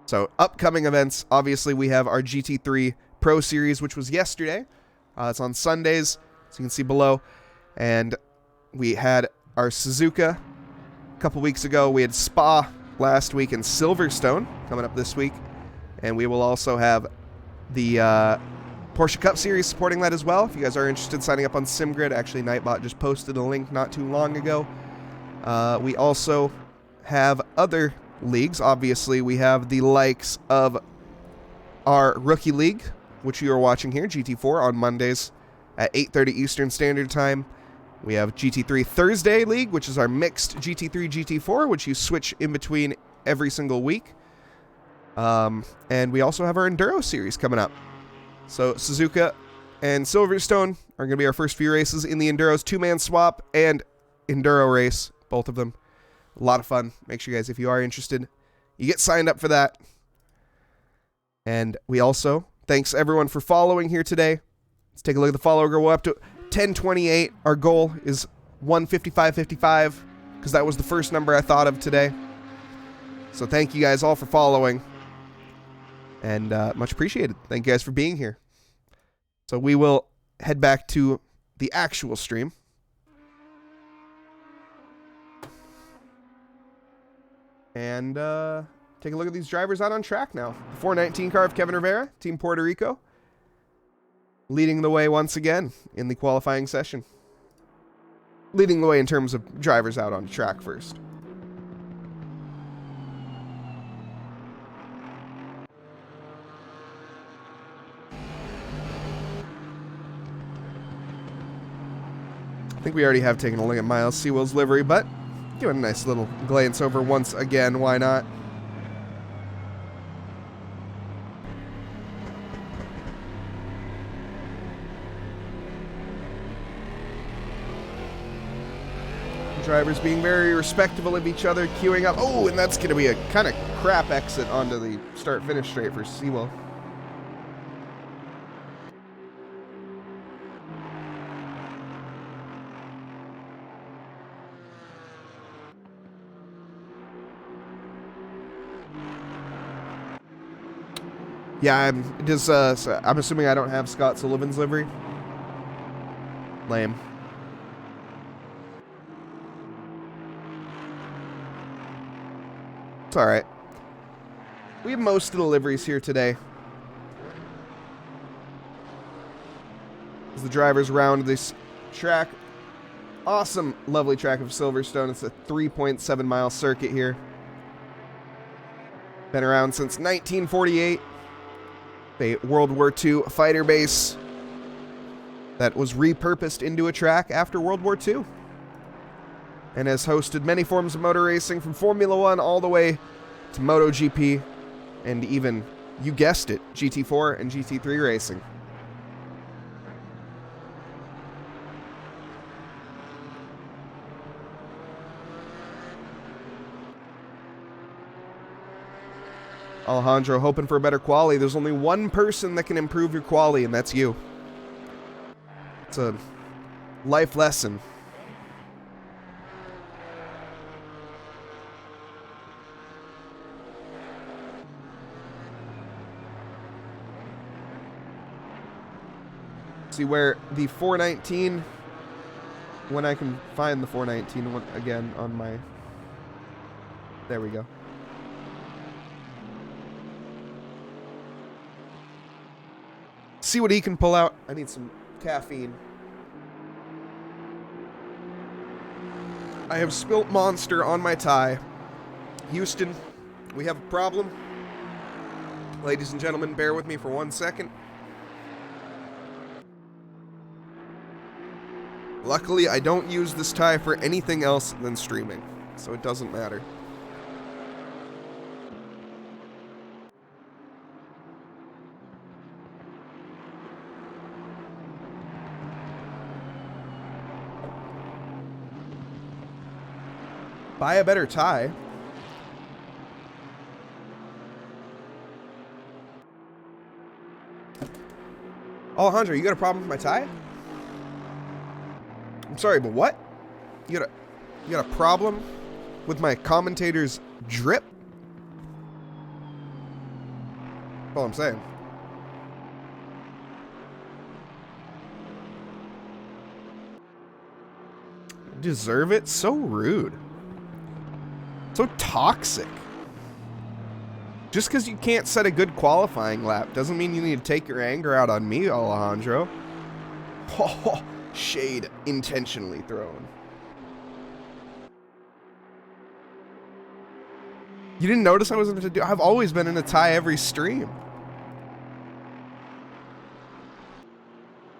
So, upcoming events. Obviously, we have our GT3 Pro Series, which was yesterday. It's on Sundays, so you can see below. And we had our Suzuka a couple weeks ago. We had Spa last week and Silverstone coming up this week. And we will also have the Porsche Cup Series supporting that as well. If you guys are interested in signing up on SimGrid, actually Nightbot just posted a link not too long ago. We also have other leagues. Obviously, we have the likes of our Rookie League, which you are watching here, GT4, on Mondays at 8:30 Eastern Standard Time. We have GT3 Thursday League, which is our mixed GT3, GT4, which you switch in between every single week. And we also have our Enduro Series coming up. So Suzuka and Silverstone are going to be our first few races in the Enduros. 2-man swap and Enduro race, both of them. A lot of fun. Make sure, guys, if you are interested, you get signed up for that. And we also, thanks everyone for following here today. Let's take a look at the follower girl. We're up to 1028. Our goal is 155.55 because that was the first number I thought of today. So thank you guys all for following. And much appreciated. Thank you guys for being here. So we will head back to the actual stream. And take a look at these drivers out on track now. The 419 car of Kevin Rivera, Team Puerto Rico, leading the way once again in the qualifying session. Leading the way in terms of drivers out on track first. I think we already have taken a look at Miles Sewell's livery, but Doing a nice little glance over once again, why not? Drivers being very respectful of each other, queuing up. Oh, and that's going to be a kind of crap exit onto the start-finish straight for Sewell. Yeah, I'm assuming I don't have Scott Sullivan's livery. Lame. It's alright. We have most of the liveries here today. As the drivers round this track. Awesome, lovely track of Silverstone. It's a 3.7 mile circuit here. Been around since 1948. A World War II fighter base that was repurposed into a track after World War II. And has hosted many forms of motor racing from Formula One all the way to MotoGP and even, you guessed it, GT4 and GT3 racing. Alejandro hoping for a better quali. There's only one person that can improve your quali, and that's you. It's a life lesson. See where the 419, when I can find the 419 one again on my, there we go. See what he can pull out. I need some caffeine. I have spilt Monster on my tie. Houston, we have a problem. Ladies and gentlemen, bear with me for 1 second. Luckily, I don't use this tie for anything else than streaming, so it doesn't matter. Buy a better tie. Alejandro, you got a problem with my tie? I'm sorry, but what? You got a problem with my commentator's drip? That's all I'm saying. Deserve it? So rude. So toxic. Just because you can't set a good qualifying lap doesn't mean you need to take your anger out on me, Alejandro. Oh, shade intentionally thrown. You didn't notice I wasn't to do. I've always been in a tie every stream.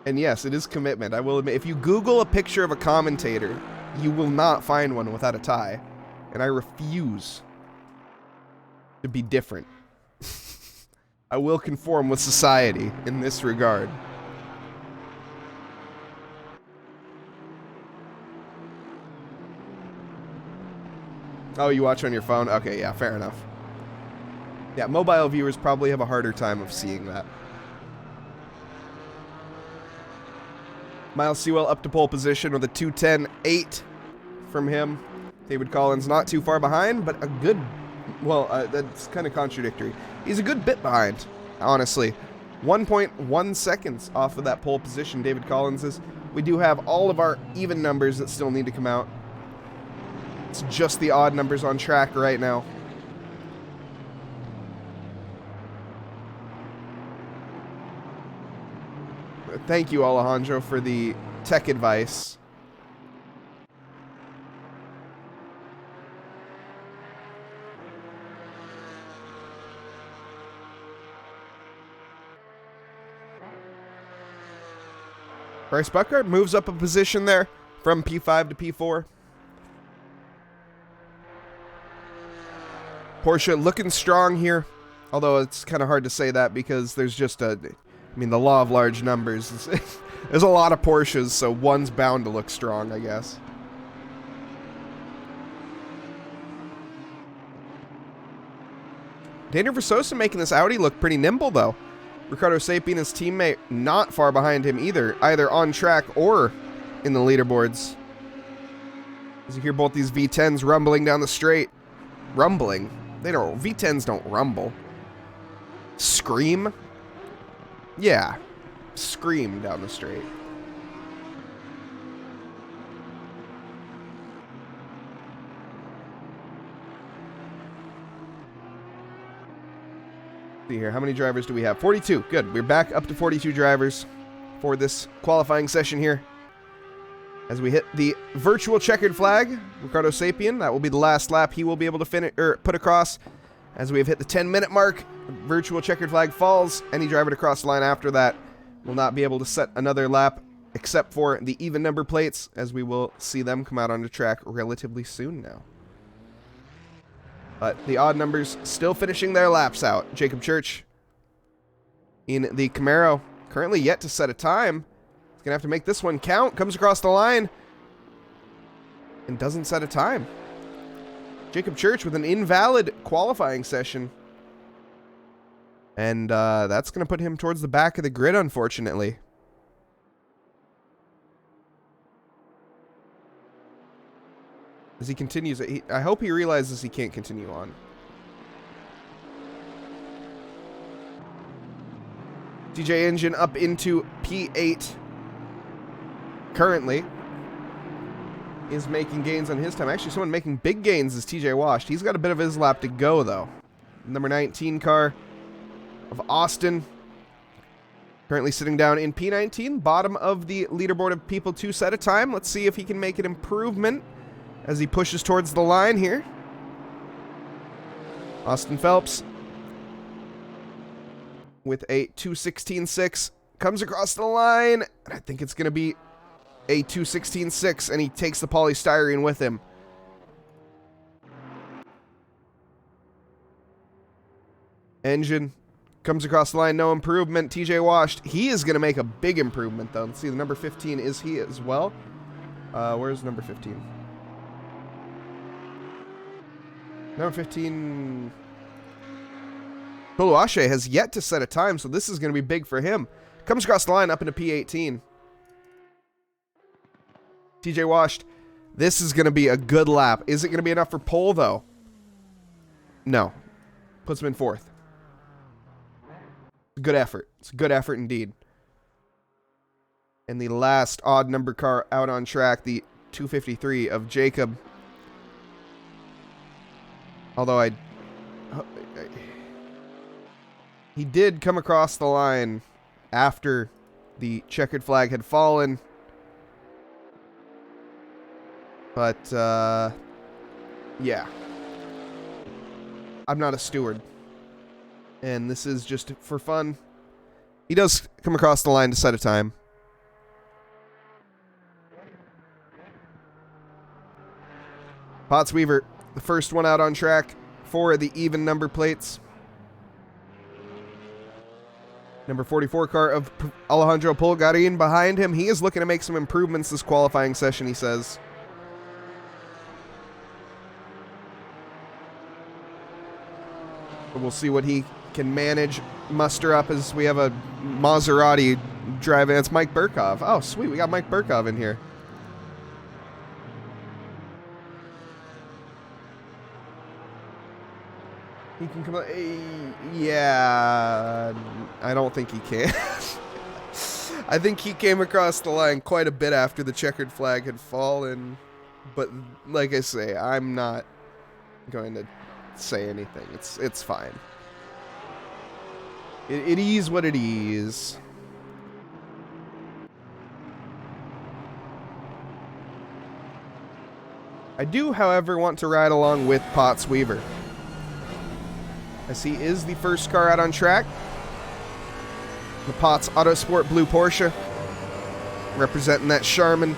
And yes, it is commitment. I will admit, if you Google a picture of a commentator, you will not find one without a tie. And I refuse to be different. I will conform with society in this regard. Oh, you watch on your phone? Okay, yeah, fair enough. Yeah, mobile viewers probably have a harder time of seeing that. Miles Sewell up to pole position with a 2:10.8 from him. David Collins not too far behind, but a good, well, that's kind of contradictory. He's a good bit behind, honestly. 1.1 seconds off of that pole position, David Collins is. We do have all of our even numbers that still need to come out. It's just the odd numbers on track right now. Thank you, Alejandro, for the tech advice. Bryce Buckhart moves up a position there from P5 to P4. Porsche looking strong here, although it's kind of hard to say that because there's just I mean, the law of large numbers. There's a lot of Porsches, so one's bound to look strong, I guess. Daniel Versosa making this Audi look pretty nimble, though. Ricardo Sapien, his teammate, not far behind him either on track or in the leaderboards. As you hear both these V10s rumbling down the straight. Rumbling? V10s don't rumble. Scream? Yeah. Scream down the straight. See here, how many drivers do we have? 42. Good. We're back up to 42 drivers for this qualifying session here. As we hit the virtual checkered flag, Ricardo Sapien, that will be the last lap he will be able to finish or put across. As we have hit the 10-minute mark, the virtual checkered flag falls. Any driver to cross the line after that will not be able to set another lap, except for the even number plates, as we will see them come out on the track relatively soon now. But the odd numbers still finishing their laps out. Jacob Church in the Camaro, currently yet to set a time. He's going to have to make this one count. Comes across the line and doesn't set a time. Jacob Church with an invalid qualifying session. And that's going to put him towards the back of the grid, unfortunately. As he continues, I hope he realizes he can't continue on. DJ Engine up into P8 currently. Is making gains on his time. Actually, someone making big gains is TJ Washed. He's got a bit of his lap to go, though. Number 19 car of Austin. Currently sitting down in P19. Bottom of the leaderboard of people to set a time. Let's see if he can make an improvement as he pushes towards the line here. Austin Phelps with a 2:16.6 comes across the line. And I think it's going to be a 2:16.6, and he takes the polystyrene with him. Engine comes across the line, no improvement. TJ Washed, he is going to make a big improvement, though. Let's see, the number 15 is he as well. Where's number 15? Number 15... Buluashe has yet to set a time, so this is going to be big for him. Comes across the line up into P18. TJ Washed, this is going to be a good lap. Is it going to be enough for pole, though? No. Puts him in fourth. Good effort. It's a good effort indeed. And the last odd number car out on track, the 253 of Jacob. Although he did come across the line after the checkered flag had fallen. But, yeah. I'm not a steward. And this is just for fun. He does come across the line to set a time. Potts Weaver, the first one out on track for the even number plates. Number 44 car of Alejandro Pulgarin behind him. He is looking to make some improvements this qualifying session, he says. But we'll see what he can manage, muster up as we have a Maserati driving. It's Mike Burkov. Oh, sweet. We got Mike Burkov in here. He can come. Yeah, I don't think he can. I think he came across the line quite a bit after the checkered flag had fallen. But like I say, I'm not going to say anything. It's fine. It is what it is. I do, however, want to ride along with Potts Weaver, as he is the first car out on track. The Potts Autosport Blue Porsche, representing that Charmin.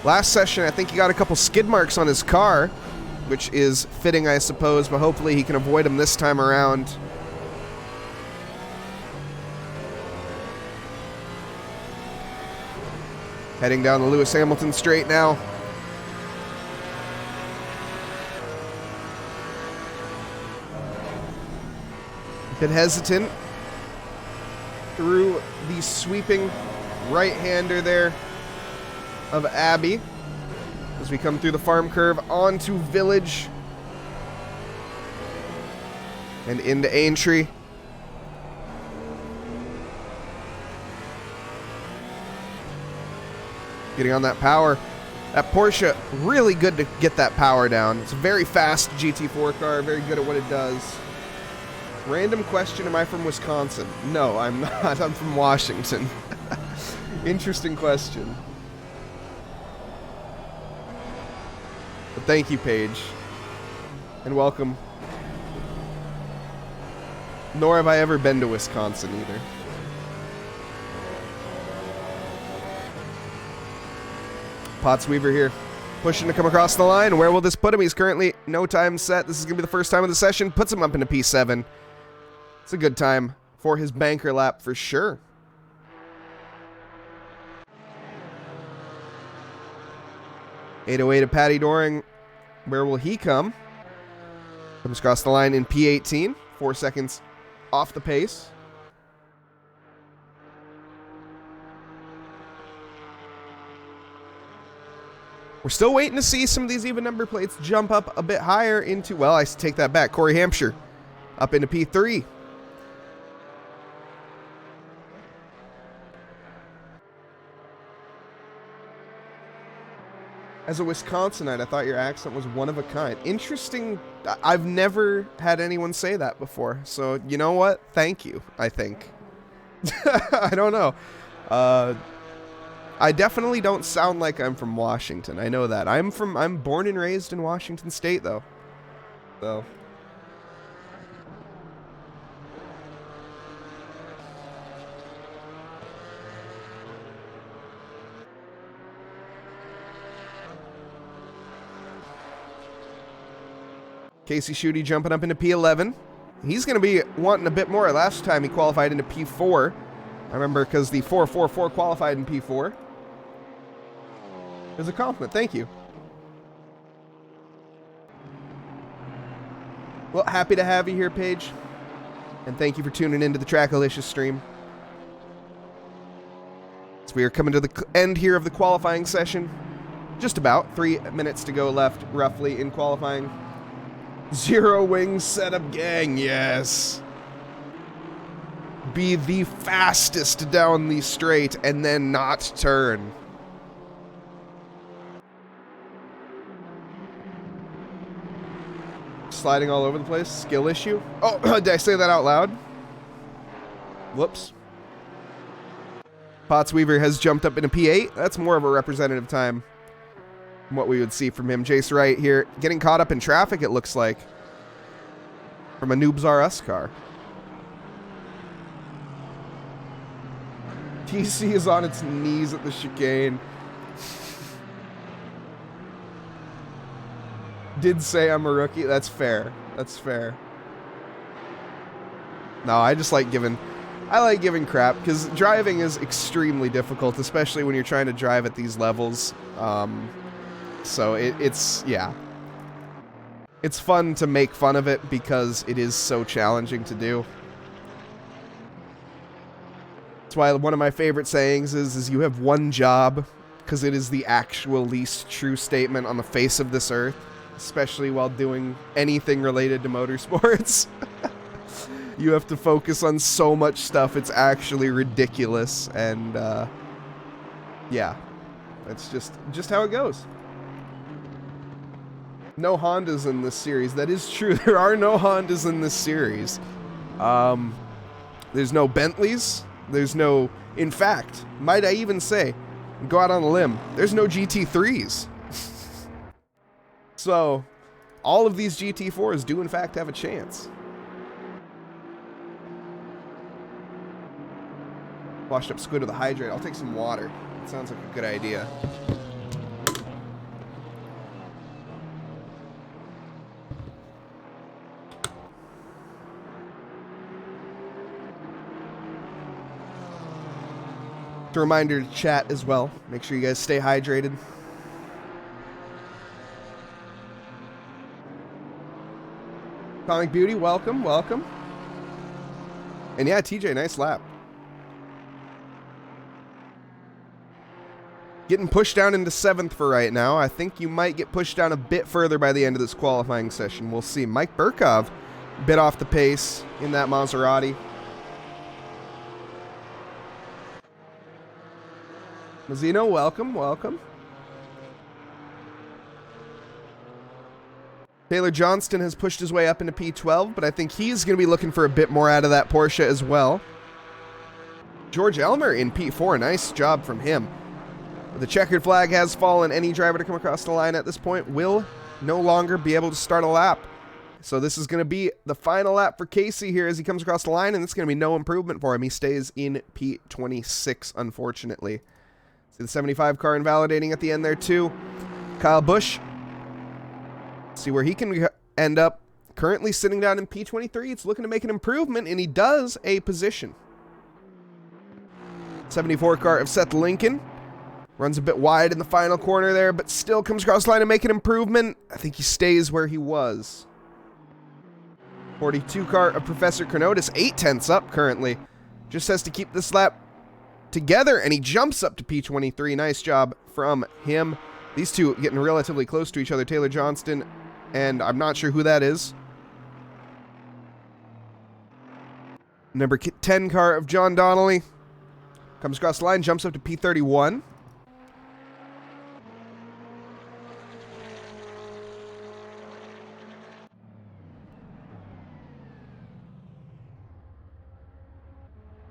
Last session, I think he got a couple skid marks on his car. which is fitting, I suppose, but hopefully he can avoid him this time around. Heading down the Lewis Hamilton straight now. A bit hesitant through the sweeping right-hander there of Abby as we come through the farm curve onto Village and into Aintree. Getting on that power. That Porsche, really good to get that power down. It's a very fast GT4 car, very good at what it does. Random question, am I from Wisconsin? No, I'm not. I'm from Washington. Interesting question. But thank you, Paige. And welcome. Nor have I ever been to Wisconsin either. Pottsweaver here, pushing to come across the line. Where will this put him? He's currently no time set. This is going to be the first time of the session. Puts him up into P7. It's a good time for his banker lap for sure. .808 to Patty Doring. Where will he come? Comes across the line in P18. 4 seconds off the pace. We're still waiting to see some of these even number plates jump up a bit higher into, well, I take that back. Corey Hampshire up into P3. As a Wisconsinite, I thought your accent was one of a kind. Interesting. I've never had anyone say that before. So, you know what? Thank you, I think. I don't know. I definitely don't sound like I'm from Washington. I know that. I'm born and raised in Washington State, though. So. Casey Schutte jumping up into P11. He's going to be wanting a bit more. Last time he qualified into P4. I remember because the 444 qualified in P4. It was a compliment. Thank you. Well, happy to have you here, Paige. And thank you for tuning into the Trackalicious stream. So we are coming to the end here of the qualifying session. Just about 3 minutes to go left, roughly, in qualifying. Zero wing setup gang, yes. Be the fastest down the straight and then not turn. Sliding all over the place, skill issue. Oh, did I say that out loud? Whoops. Pottsweaver has jumped up into P8. That's more of a representative time from what we would see from him. Jace Wright here, getting caught up in traffic, it looks like, from a Noobs R Us car. TC is on its knees at the chicane. Did say I'm a rookie. That's fair. That's fair. No, I just like giving... I like giving crap, because driving is extremely difficult, especially when you're trying to drive at these levels. So it's, yeah. It's fun to make fun of it because it is so challenging to do. That's why one of my favorite sayings is you have one job, because it is the actual least true statement on the face of this earth, especially while doing anything related to motorsports. You have to focus on so much stuff, it's actually ridiculous, and yeah, that's just how it goes. No Hondas in this series. That is true. There are no Hondas in this series. There's no Bentleys. There's no... In fact, might I even say, go out on a limb, there's no GT3s. So, all of these GT4s do in fact have a chance. Washed up squid with a hydrate. I'll take some water. That sounds like a good idea. A reminder to chat as well. Make sure you guys stay hydrated. Comic Beauty, welcome, welcome. And yeah, TJ, nice lap. Getting pushed down into 7th for right now. I think you might get pushed down a bit further by the end of this qualifying session. We'll see. Mike Burkov bit off the pace in that Maserati. Mazzino, welcome, welcome. Taylor Johnston has pushed his way up into P12, but I think he's going to be looking for a bit more out of that Porsche as well. George Elmer in P4, nice job from him. The checkered flag has fallen. Any driver to come across the line at this point will no longer be able to start a lap. So this is going to be the final lap for Casey here as he comes across the line, and it's going to be no improvement for him. He stays in P26, unfortunately. See the 75 car invalidating at the end there too. Kyle Busch. See where he can end up. Currently sitting down in P23. It's looking to make an improvement, and he does a position. 74 car of Seth Lincoln. Runs a bit wide in the final corner there, but still comes across the line and make an improvement. I think he stays where he was. 42 car of Professor Carnotis, 8/10 up currently. Just has to keep this lap together, and he jumps up to P23. Nice job from him. These two getting relatively close to each other. Taylor Johnston, and I'm not sure who that is. Number 10 car of John Donnelly. Comes across the line, jumps up to P31.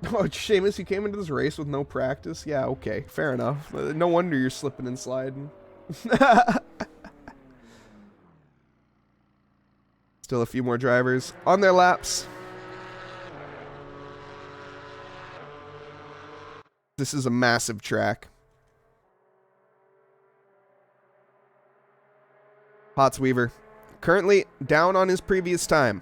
Oh, Seamus, you came into this race with no practice? Yeah, okay, fair enough. No wonder you're slipping and sliding. Still a few more drivers on their laps. This is a massive track. Pottsweaver currently down on his previous time.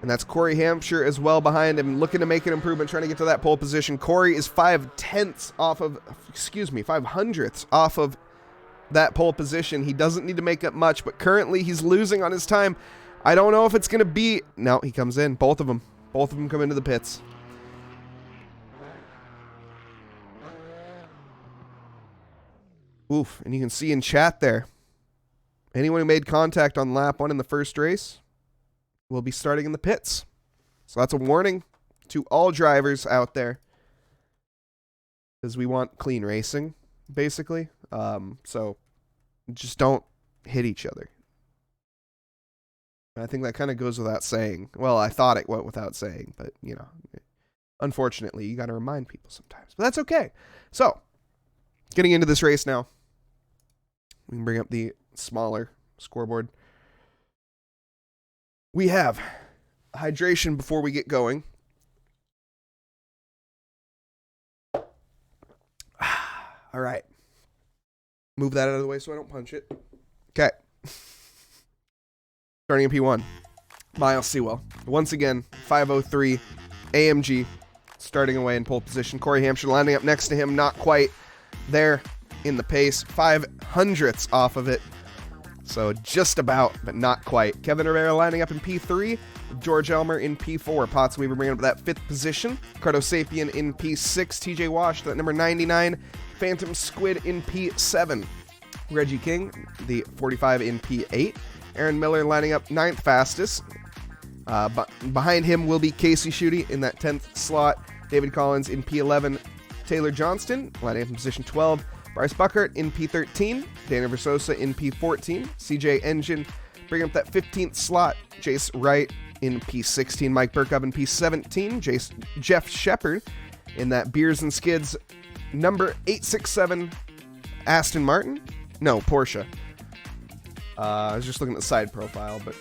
And that's Corey Hampshire as well behind him, looking to make an improvement, trying to get to that pole position. Corey is 5/10ths off of, 500ths off of that pole position. He doesn't need to make up much, but currently he's losing on his time. I don't know if it's going to be... No, he comes in. Both of them. Both of them come into the pits. Oof, and you can see in chat there, anyone who made contact on lap 1 in the first race will be starting in the pits. So that's a warning to all drivers out there, because we want clean racing, basically. So just don't hit each other. I think that kind of goes without saying. Well, I thought it went without saying, but, you know, unfortunately, you got to remind people sometimes. But that's okay. So, getting into this race now. We can bring up the smaller scoreboard. We have hydration before we get going. All right. Move that out of the way so I don't punch it. Okay. Starting in P1. Miles Sewell. Once again, 503 AMG. Starting away in pole position. Corey Hampshire lining up next to him. Not quite there in the pace. 500ths off of it. So just about, but not quite. Kevin Rivera lining up in P3. George Elmer in P4. Pottsweaver bringing up that 5th position. Cardo Sapien in P6. TJ Wash, that number 99. Phantom Squid in P7. Reggie King, the 45 in P8. Aaron Miller lining up 9th fastest. Behind him will be Casey Schutte in that 10th slot. David Collins in P11. Taylor Johnston lining up in position 12. Bryce Buckert in P13, Daniel Versosa in P14, CJ Engine bringing up that 15th slot, Jace Wright in P16, Mike Burkov in P17, Jeff Shepard in that Beers and Skids number 867 Aston Martin, no, Porsche. I was just looking at the side profile, but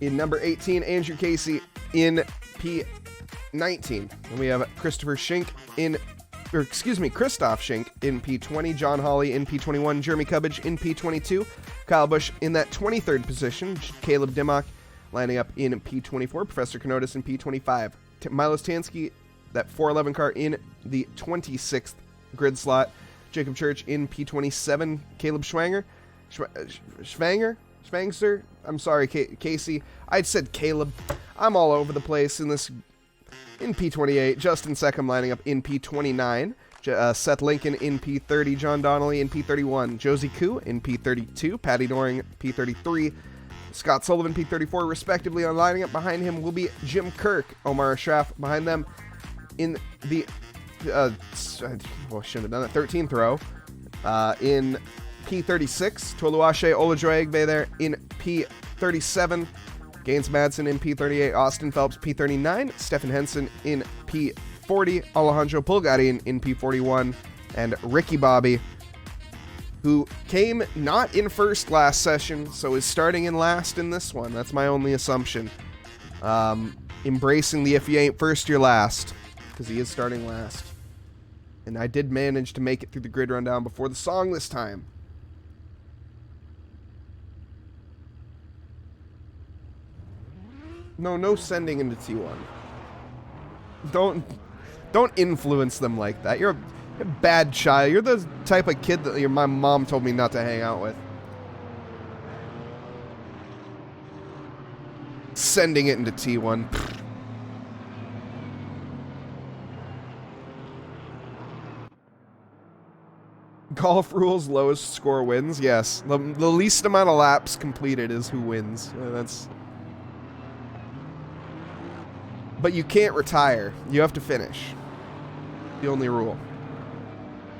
in number 18, Andrew Casey in P19, and we have Christoph Schenk in P20, John Hawley in P21, Jeremy Cubbage in P22, Kyle Busch in that 23rd position, Caleb Dimmock lining up in P24, Professor Kanotis in P25, Milos Tansky that 411 car in the 26th grid slot. Jacob Church in P27. Caleb Schwanger. Schwangster? I'm sorry, Casey. I said Caleb. I'm all over the place in this. In P28. Justin Seckham lining up in P29. Seth Lincoln in P30. John Donnelly in P31. Josie Koo in P32. Patty Doring P33. Scott Sullivan P34 respectively. On lining up behind him will be Jim Kirk. Omar Ashraf behind them in the shouldn't have done that. 13th row. In P36, Toluwaṣe Olajuwon there in P37. Gaines Madsen in P38. Austin Phelps P39. Stephen Henson in P40. Alejandro Pulgarin in P41. And Ricky Bobby, who came not in first last session, so is starting in last in this one. That's my only assumption. Embracing the if you ain't first, you're last, because he is starting last. And I did manage to make it through the grid rundown before the song this time. No sending into T1. Don't influence them like that. You're a bad child. You're the type of kid that my mom told me not to hang out with. Sending it into T1. Golf rules, lowest score wins. Yes, the least amount of laps completed is who wins. That's. But you can't retire. You have to finish. The only rule.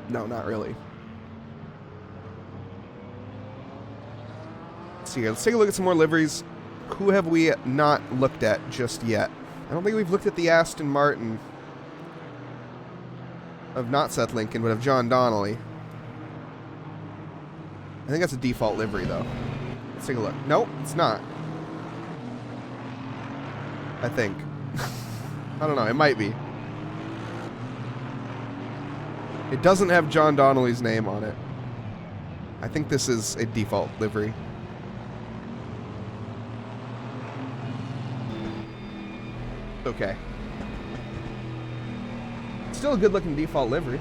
No, not really. Let's see here. Let's take a look at some more liveries. Who have we not looked at just yet? I don't think we've looked at the Aston Martin of not Seth Lincoln, but of John Donnelly. I think that's a default livery, though. Let's take a look. Nope, it's not. I think. I don't know. It might be. It doesn't have John Donnelly's name on it. I think this is a default livery. Okay. Still a good-looking default livery.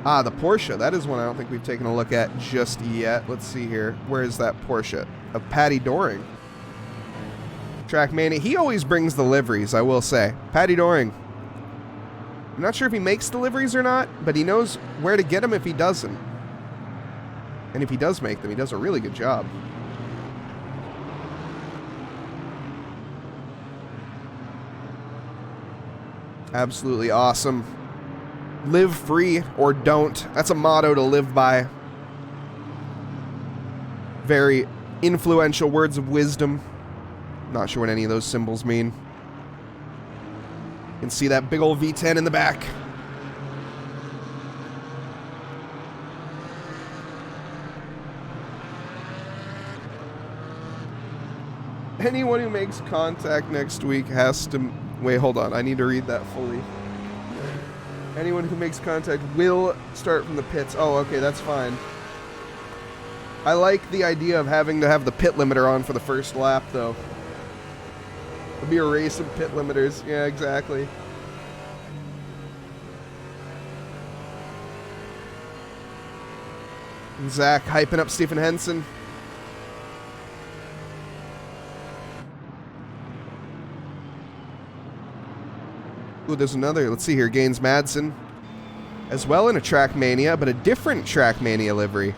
Ah, the Porsche. That is one I don't think we've taken a look at just yet. Let's see here. Where is that Porsche? Of Patty Doring. Trackmania. He always brings the liveries, I will say. Patty Doring. I'm not sure if he makes the liveries or not, but he knows where to get them if he doesn't. And if he does make them, he does a really good job. Absolutely awesome. Live free or don't. That's a motto to live by. Very influential words of wisdom. Not sure what any of those symbols mean. You can see that big old V10 in the back. Anyone who makes contact next week has to... Wait, hold on. I need to read that fully. Anyone who makes contact will start from the pits. Oh, okay, that's fine. I like the idea of having to have the pit limiter on for the first lap, though. It'll be a race of pit limiters. Yeah, exactly. And Zach hyping up Stephen Henson. Ooh, there's another. Let's see here. Gaines Madsen. As well in a Trackmania, but a different Trackmania livery.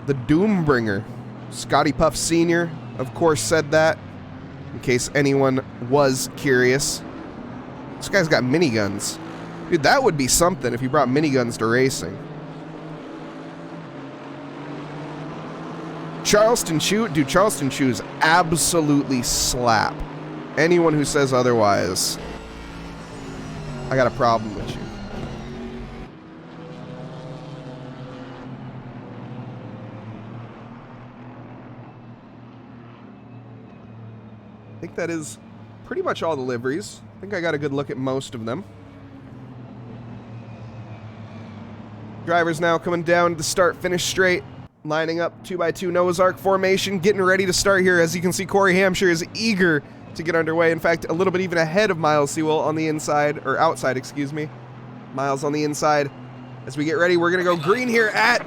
The Doombringer. Scotty Puff Sr., of course, said that. In case anyone was curious. This guy's got miniguns. Dude, that would be something if you brought miniguns to racing. Charleston Chew. Dude, Charleston Chews absolutely slap. Anyone who says otherwise, I got a problem with you. I think that is pretty much all the liveries. I think I got a good look at most of them. Drivers now coming down to start finish straight, lining up 2x2 Noah's Ark formation, getting ready to start here. As you can see, Corey Hampshire is eager to get underway. In fact, a little bit even ahead of Miles Sewell on the inside, or outside, excuse me. Miles on the inside. As we get ready, we're going to go green here at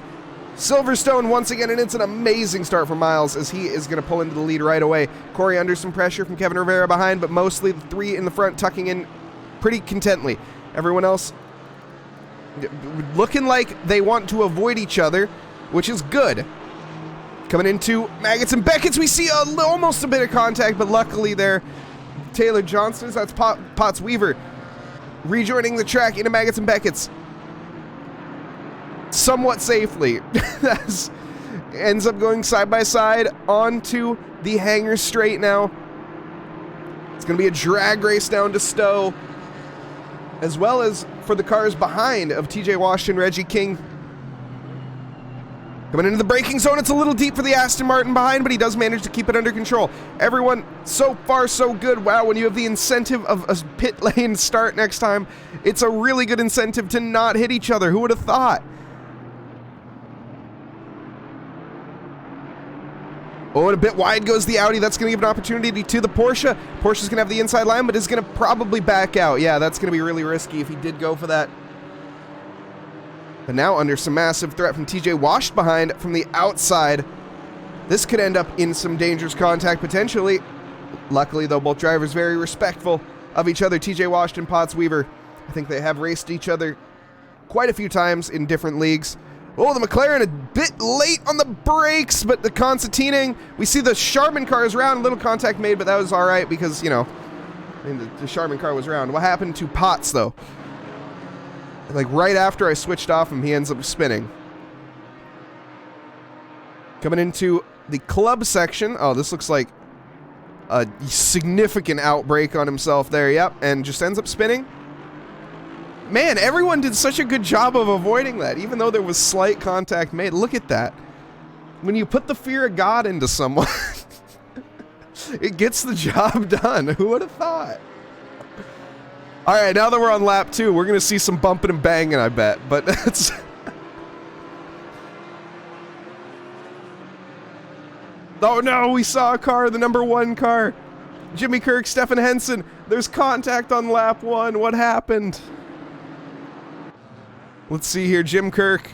Silverstone once again, and it's an amazing start for Miles as he is going to pull into the lead right away. Corey under some pressure from Kevin Rivera behind, but mostly the three in the front tucking in pretty contently. Everyone else looking like they want to avoid each other, which is good. Coming into Maggots and Beckett's, we see almost a bit of contact, but luckily there, Taylor Johnston, that's Potts Weaver, rejoining the track into Maggots and Beckett's somewhat safely. Ends up going side by side onto the hangar straight now. It's going to be a drag race down to Stowe, as well as for the cars behind of TJ Washington, Reggie King. Coming into the braking zone, it's a little deep for the Aston Martin behind, but he does manage to keep it under control. Everyone, so far so good. Wow, when you have the incentive of a pit lane start next time, it's a really good incentive to not hit each other. Who would have thought? Oh, and a bit wide goes the Audi. That's going to give an opportunity to the Porsche. Porsche's going to have the inside line, but is going to probably back out. Yeah, that's going to be really risky if he did go for that. But now under some massive threat from TJ, washed behind from the outside. This could end up in some dangerous contact potentially. Luckily, though, both drivers very respectful of each other. TJ Washington, Potts Weaver, I think they have raced each other quite a few times in different leagues. Oh, the McLaren a bit late on the brakes, but the concertining. We see the Charmin car is round, a little contact made, but that was all right because, you know, I mean, the Charmin car was round. What happened to Potts, though? Like, right after I switched off him, he ends up spinning. Coming into the club section. Oh, this looks like a significant outbreak on himself there. Yep, and just ends up spinning. Man, everyone did such a good job of avoiding that, even though there was slight contact made. Look at that. When you put the fear of God into someone, it gets the job done. Who would have thought? All right, now that we're on lap 2, we're going to see some bumping and banging, I bet. But it's... Oh, no, we saw a car, the number 1 car. Jimmy Kirk, Stefan Henson. There's contact on lap 1. What happened? Let's see here, Jim Kirk.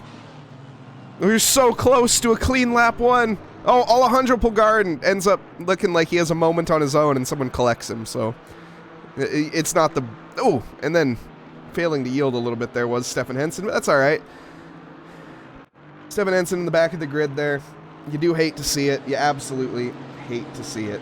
We're so close to a clean lap 1. Oh, Alejandro Pulgar ends up looking like he has a moment on his own and someone collects him, so... It's not the... Oh, and then failing to yield a little bit there was Stefan Henson, but that's all right. Stefan Henson in the back of the grid there. You do hate to see it. You absolutely hate to see it.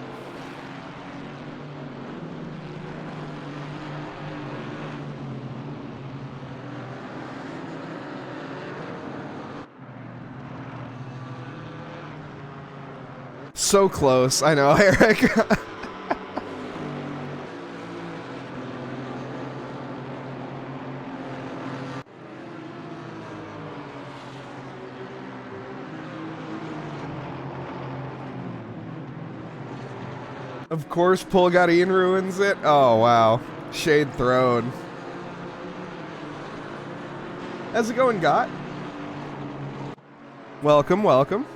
So close. I know, Eric. Of course, Pulgarian ruins it. Oh, wow. Shade thrown. How's it going, Got? Welcome, welcome.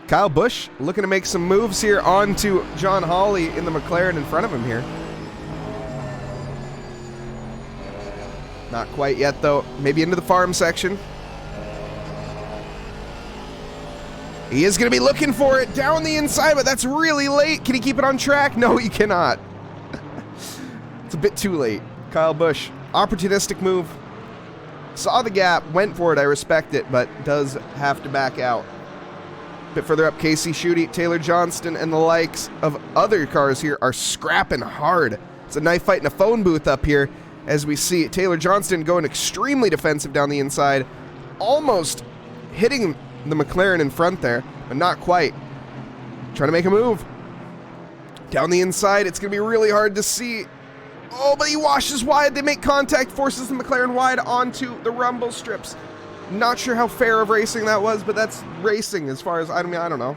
Kyle Busch looking to make some moves here onto John Hawley in the McLaren in front of him here. Not quite yet, though. Maybe into the farm section. He is going to be looking for it down the inside, but that's really late. Can he keep it on track? No, he cannot. It's a bit too late. Kyle Busch, opportunistic move. Saw the gap, went for it. I respect it, but does have to back out. A bit further up, Casey Schutte, Taylor Johnston, and the likes of other cars here are scrapping hard. It's a knife fight in a phone booth up here as we see Taylor Johnston going extremely defensive down the inside, almost hitting the McLaren in front there, but not quite. Trying to make a move. Down the inside, it's going to be really hard to see. Oh, but he washes wide. They make contact, forces the McLaren wide onto the rumble strips. Not sure how fair of racing that was, but that's racing as far as, I mean, I don't know.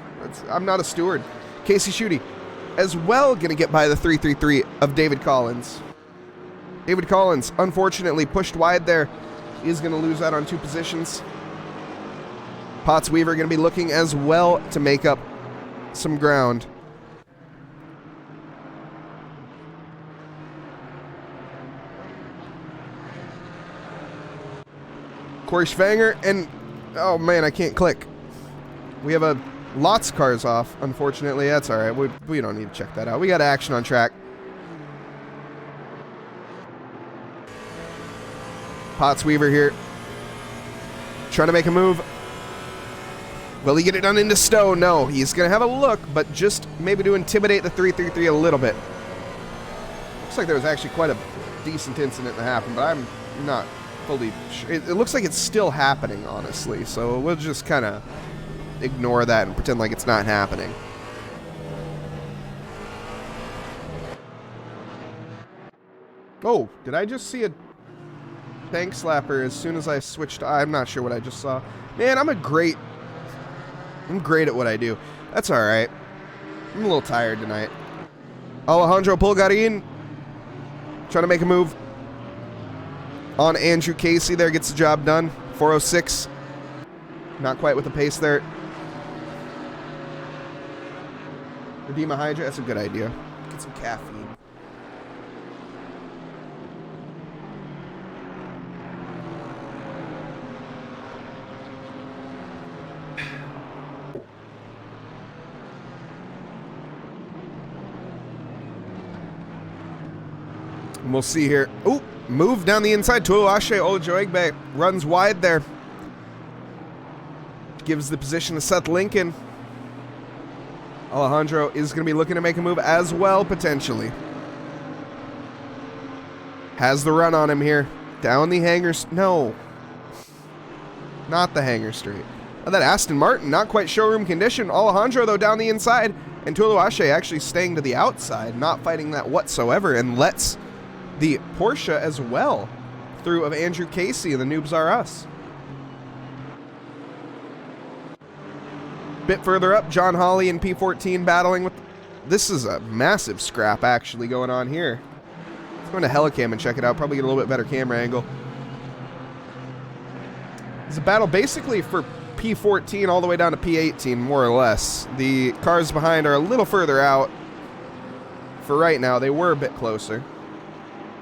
I'm not a steward. Casey Schutte as well going to get by the 333 of David Collins. David Collins, unfortunately, pushed wide there is going to lose out on 2 positions. Potts Weaver going to be looking as well to make up some ground. Corey Schwanger and, oh man, I can't click. We have a lots of cars off, unfortunately. That's all right. We don't need to check that out. We got action on track. Potts Weaver here, trying to make a move. Will he get it done into stone? No, he's going to have a look, but just maybe to intimidate the 333 a little bit. Looks like there was actually quite a decent incident that happened, but I'm not fully sure. It looks like it's still happening, honestly, so we'll just kind of ignore that and pretend like it's not happening. Oh, did I just see a tank slapper as soon as I switched? I'm not sure what I just saw. Man, I'm great at what I do. That's all right. I'm a little tired tonight. Alejandro Pulgarin trying to make a move on Andrew Casey there, gets the job done. 406. Not quite with the pace there. Redeema Hydra, that's a good idea. Get some caffeine. And we'll see here. Ooh, move down the inside. Tuluashe Olajoegbe runs wide there. Gives the position to Seth Lincoln. Alejandro is going to be looking to make a move as well, potentially. Has the run on him here. Down the hanger. No. Not the hanger straight. Oh, that Aston Martin, not quite showroom condition. Alejandro, though, down the inside. And Tuluashe actually staying to the outside, not fighting that whatsoever, and lets the Porsche as well through of Andrew Casey and the Noobs Are Us. Bit further up, John Hawley and P14 battling with... This is a massive scrap actually going on here. Let's go into Helicam and check it out. Probably get a little bit better camera angle. It's a battle basically for P14 all the way down to P18, more or less. The cars behind are a little further out. For right now, they were a bit closer.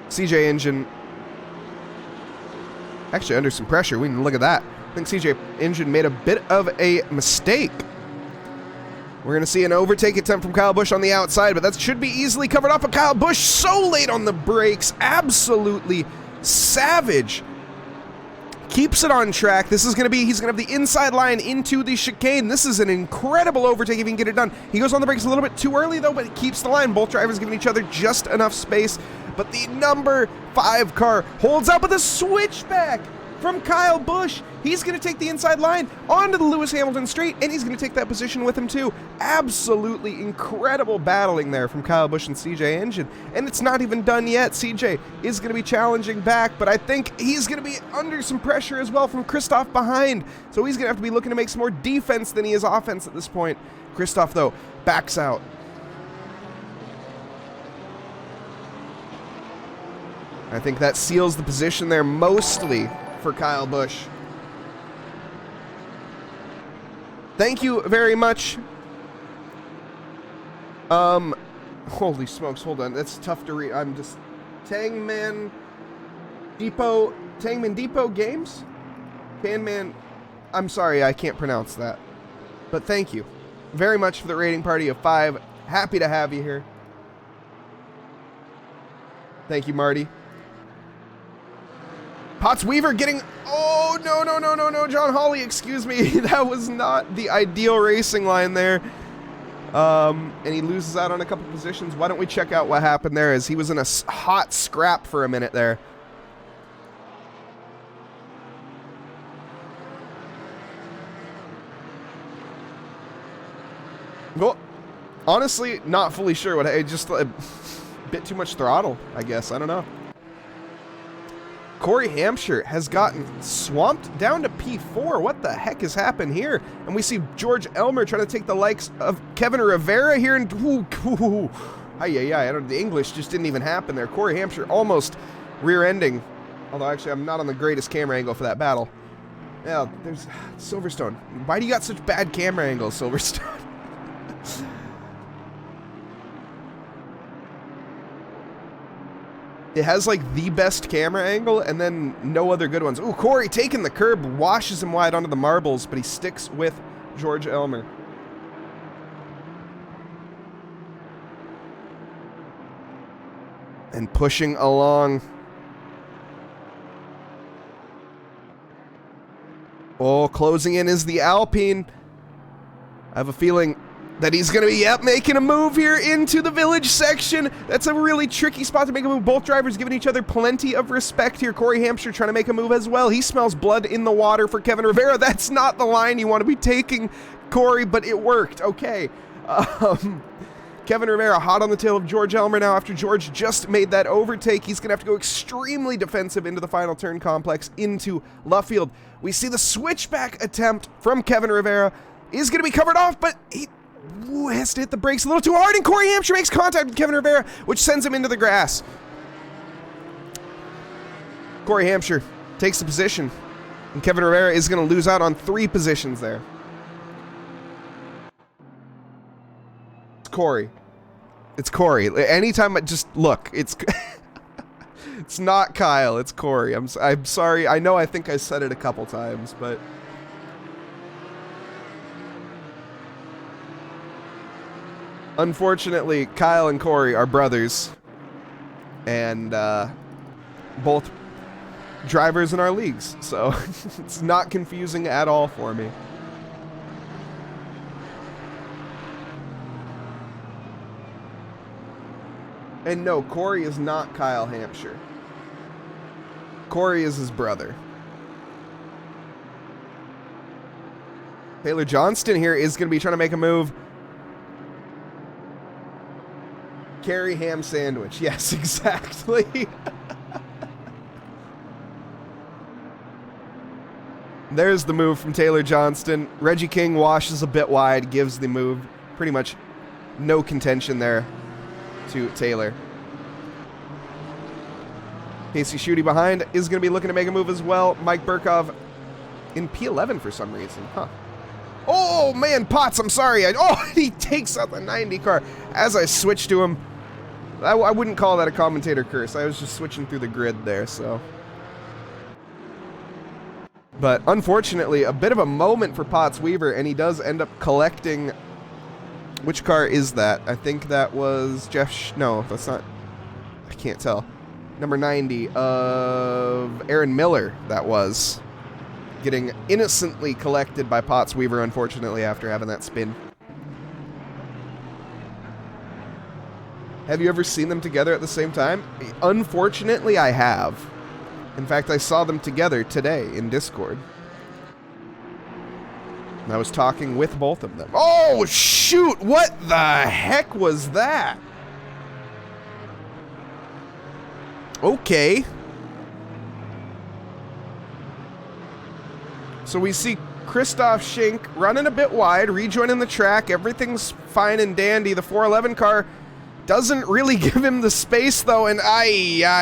CJ Engine actually under some pressure. We can look at that. I think CJ Engine made a bit of a mistake. We're going to see an overtake attempt from Kyle Busch on the outside, but that should be easily covered up. But Kyle Busch so late on the brakes. Absolutely savage. Keeps it on track. This is going to be, he's going to have the inside line into the chicane. This is an incredible overtake if he can get it done. He goes on the brakes a little bit too early, though, but he keeps the line. Both drivers giving each other just enough space. But the number 5 car holds up with a switchback from Kyle Busch. He's going to take the inside line onto the Lewis Hamilton straight, and he's going to take that position with him too. Absolutely incredible battling there from Kyle Busch and CJ Engine. And it's not even done yet. CJ is going to be challenging back, but I think he's going to be under some pressure as well from Christoph behind. So he's going to have to be looking to make some more defense than he is offense at this point. Christoph, though, backs out. I think that seals the position there mostly for Kyle Busch. Thank you very much. Holy smokes, hold on. That's tough to read. I'm just... Tangman Depot Games? Tangman... I'm sorry, I can't pronounce that. But thank you very much for the rating party of 5. Happy to have you here. Thank you, Marty. Potts Weaver getting... Oh, no, John Hawley, excuse me. That was not the ideal racing line there. And he loses out on a couple positions. Why don't we check out what happened there, as he was in a hot scrap for a minute there. Well, honestly, not fully sure what... Just a bit too much throttle, I guess. I don't know. Corey Hampshire has gotten swamped down to P4. What the heck has happened here? And we see George Elmer trying to take the likes of Kevin Rivera here. And the English just didn't even happen there. Corey Hampshire almost rear-ending Although, actually, I'm not on the greatest camera angle for that battle. Yeah, there's Silverstone. Why do you got such bad camera angles, Silverstone? It has, like, the best camera angle, and then no other good ones. Ooh, Corey taking the curb, washes him wide onto the marbles, but he sticks with George Elmer. And pushing along. Oh, closing in is the Alpine. I have a feeling that he's going to be, yep, making a move here into the village section. That's a really tricky spot to make a move. Both drivers giving each other plenty of respect here. Corey Hampshire trying to make a move as well. He smells blood in the water for Kevin Rivera. That's not the line you want to be taking, Corey, but it worked. Okay. Kevin Rivera hot on the tail of George Elmer now after George just made that overtake. He's going to have to go extremely defensive into the final turn complex into Luffield. We see the switchback attempt from Kevin Rivera is going to be covered off, but he has to hit the brakes a little too hard, and Corey Hampshire makes contact with Kevin Rivera, which sends him into the grass. Corey Hampshire takes the position, and Kevin Rivera is going to lose out on 3 positions there. Corey. It's Corey. Anytime I just look, it's it's not Kyle, it's Corey. I'm sorry. I know I think I said it a couple times, but unfortunately, Kyle and Corey are brothers and both drivers in our leagues, so it's not confusing at all for me. And no, Corey is not Kyle Hampshire. Corey is his brother. Taylor Johnston here is going to be trying to make a move. Carry ham sandwich. Yes, exactly. There's the move from Taylor Johnston. Reggie King washes a bit wide, gives the move. Pretty much no contention there to Taylor. Casey Schutte behind is going to be looking to make a move as well. Mike Burkov in P11 for some reason. Huh. Oh, man, Potts, I'm sorry. He takes out the 90 car. As I switch to him, I wouldn't call that a commentator curse. I was just switching through the grid there, so. But unfortunately, a bit of a moment for Potts Weaver, and he does end up collecting. Which car is that? I think that was Jeff. No, that's not. I can't tell. Number 90 of Aaron Miller, that was. Getting innocently collected by Potts Weaver, unfortunately, after having that spin. Have you ever seen them together at the same time? Unfortunately, I have. In fact, I saw them together today in Discord. And I was talking with both of them. Oh, shoot! What the heck was that? Okay. So we see Christoph Schink running a bit wide, rejoining the track. Everything's fine and dandy. The 411 car doesn't really give him the space, though, and that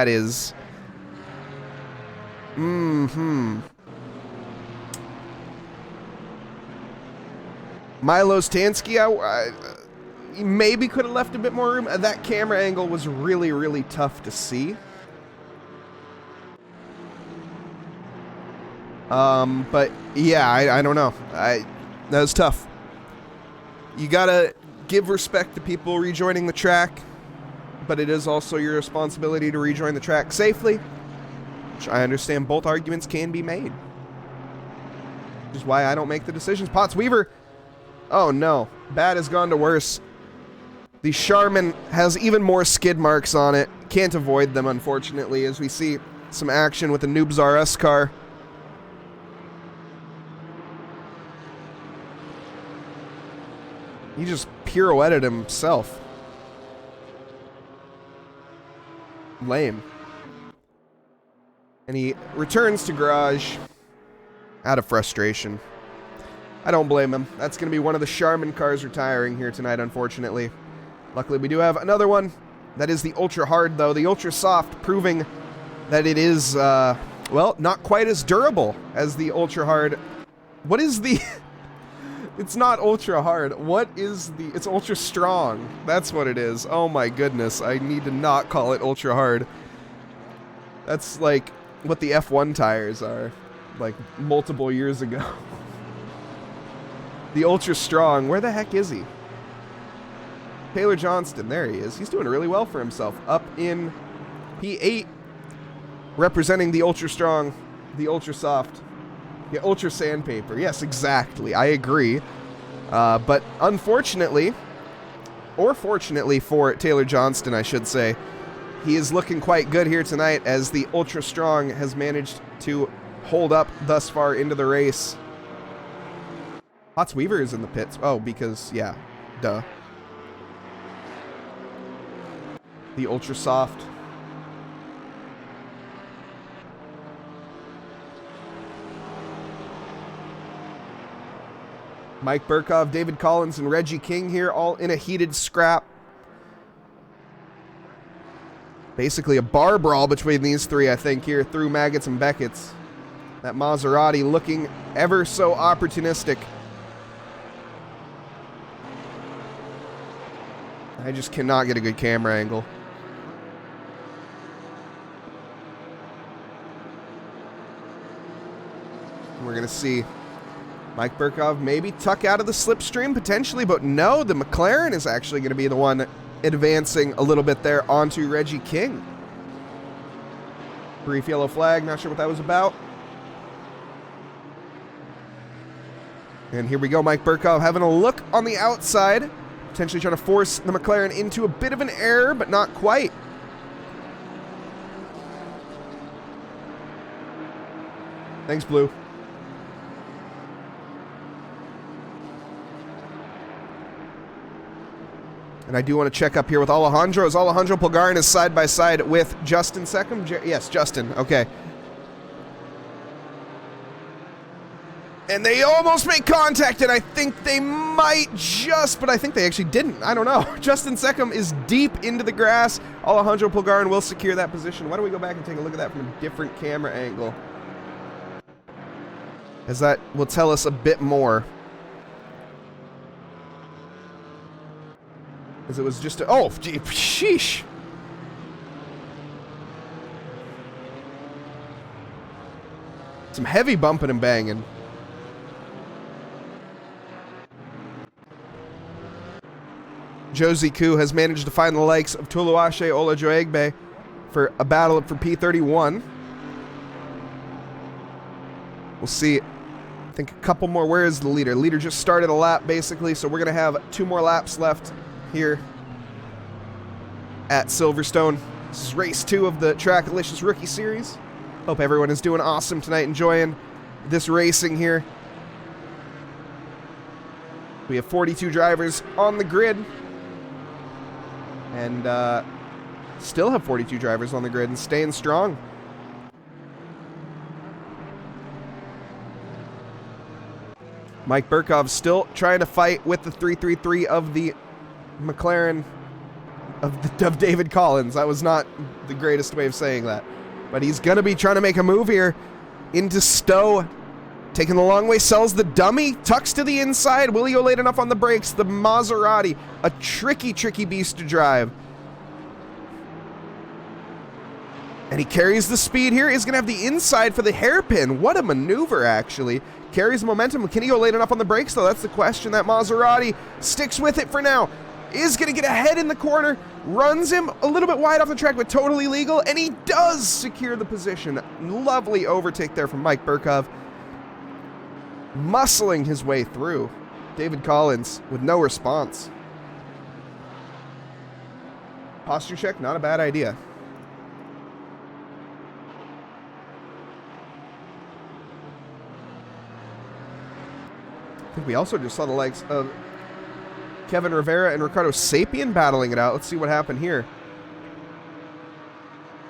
is... Milo Stansky, he maybe could have left a bit more room. That camera angle was really, really tough to see. But yeah, I don't know. That was tough. You gotta give respect to people rejoining the track, but it is also your responsibility to rejoin the track safely, which I understand both arguments can be made. Which is why I don't make the decisions. Potts Weaver. Oh no, bad has gone to worse. The Charmin has even more skid marks on it. Can't avoid them, unfortunately, as we see some action with the Noobs RS car. He just pirouetted himself. Lame. And he returns to garage out of frustration. I don't blame him. That's going to be one of the Charmin cars retiring here tonight, unfortunately. Luckily, we do have another one. That is the Ultra Hard, though. The Ultra Soft proving that it is, well, not quite as durable as the Ultra Hard. What is the... It's not Ultra Hard. What is the... It's Ultra Strong. That's what it is. Oh my goodness. I need to not call it Ultra Hard. That's like what the F1 tires are, like multiple years ago. The Ultra Strong. Where the heck is he? Taylor Johnston. There he is. He's doing really well for himself. Up in P8. Representing the Ultra Strong. The Ultra Soft. Yeah, Ultra Sandpaper. Yes, exactly. I agree. But unfortunately, or fortunately for Taylor Johnston, I should say, he is looking quite good here tonight as the Ultra Strong has managed to hold up thus far into the race. Hots Weaver is in the pits. Oh, because, yeah, duh. The Ultra Soft. Mike Burkhoff, David Collins, and Reggie King here, all in a heated scrap. Basically a bar brawl between these three, I think, here through Maggots and Beckett's. That Maserati looking ever so opportunistic. I just cannot get a good camera angle. We're going to see Mike Burkhoff maybe tuck out of the slipstream potentially, but no, the McLaren is actually going to be the one advancing a little bit there onto Reggie King. Brief yellow flag, not sure what that was about. And here we go, Mike Burkhoff having a look on the outside, potentially trying to force the McLaren into a bit of an error, but not quite. Thanks, Blue. And I do want to check up here with Alejandro. Is Alejandro Pulgarin is side by side with Justin Seckham? Yes, Justin. Okay. And they almost make contact, and I think they might just, but I think they actually didn't. I don't know. Justin Seckham is deep into the grass. Alejandro Pulgarin will secure that position. Why don't we go back and take a look at that from a different camera angle? As that will tell us a bit more. As it was just a, oh, gee, sheesh. Some heavy bumping and banging. Josie Koo has managed to find the likes of Toluwaṣe Olajuegbe for a battle for P31. We'll see. I think a couple more. Where is the leader? Leader just started a lap, basically, so we're going to have 2 more laps left here at Silverstone. This is race 2 of the Trackalicious Rookie Series. Hope everyone is doing awesome tonight, enjoying this racing here. We have 42 drivers on the grid. And still have 42 drivers on the grid and staying strong. Mike Burkhoff still trying to fight with the 333 of the McLaren of David Collins. That was not the greatest way of saying that. But he's going to be trying to make a move here into Stowe. Taking the long way, sells the dummy, tucks to the inside. Will he go late enough on the brakes? The Maserati, a tricky, tricky beast to drive. And he carries the speed here. He's going to have the inside for the hairpin. What a maneuver, actually. Carries momentum. Can he go late enough on the brakes, though? That's the question. That Maserati sticks with it for now. Is going to get ahead in the corner. Runs him a little bit wide off the track, but totally legal. And he does secure the position. Lovely overtake there from Mike Burkhoff. Muscling his way through. David Collins with no response. Posture check, not a bad idea. I think we also just saw the likes of Kevin Rivera and Ricardo Sapien battling it out. Let's see what happened here.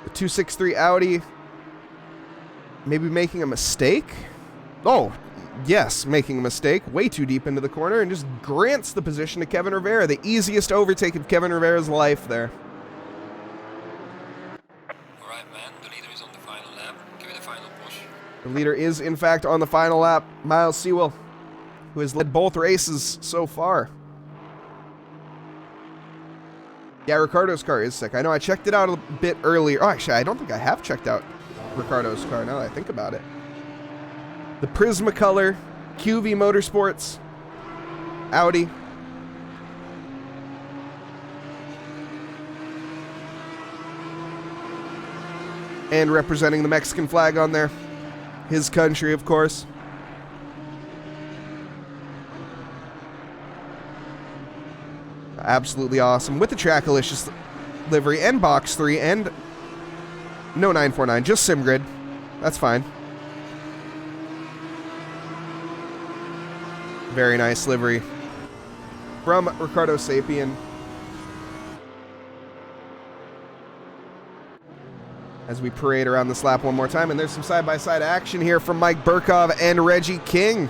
The 263 Audi maybe making a mistake. Oh, yes, making a mistake. Way too deep into the corner and just grants the position to Kevin Rivera. The easiest overtake of Kevin Rivera's life there. All right, man. The leader is on the The leader is, in fact, on the final lap, Miles Sewell, who has led both races so far. Yeah, Ricardo's car is sick. I know I checked it out a bit earlier. Oh, actually, I don't think I have checked out Ricardo's car now that I think about it. The Prismacolor, QV Motorsports, Audi. And representing the Mexican flag on there. His country, of course. Absolutely awesome. With the Trackalicious livery and box 3 and no 949, just SimGrid. That's fine. Very nice livery from Ricardo Sapien. As we parade around this lap one more time, and there's some side-by-side action here from Mike Burkov and Reggie King.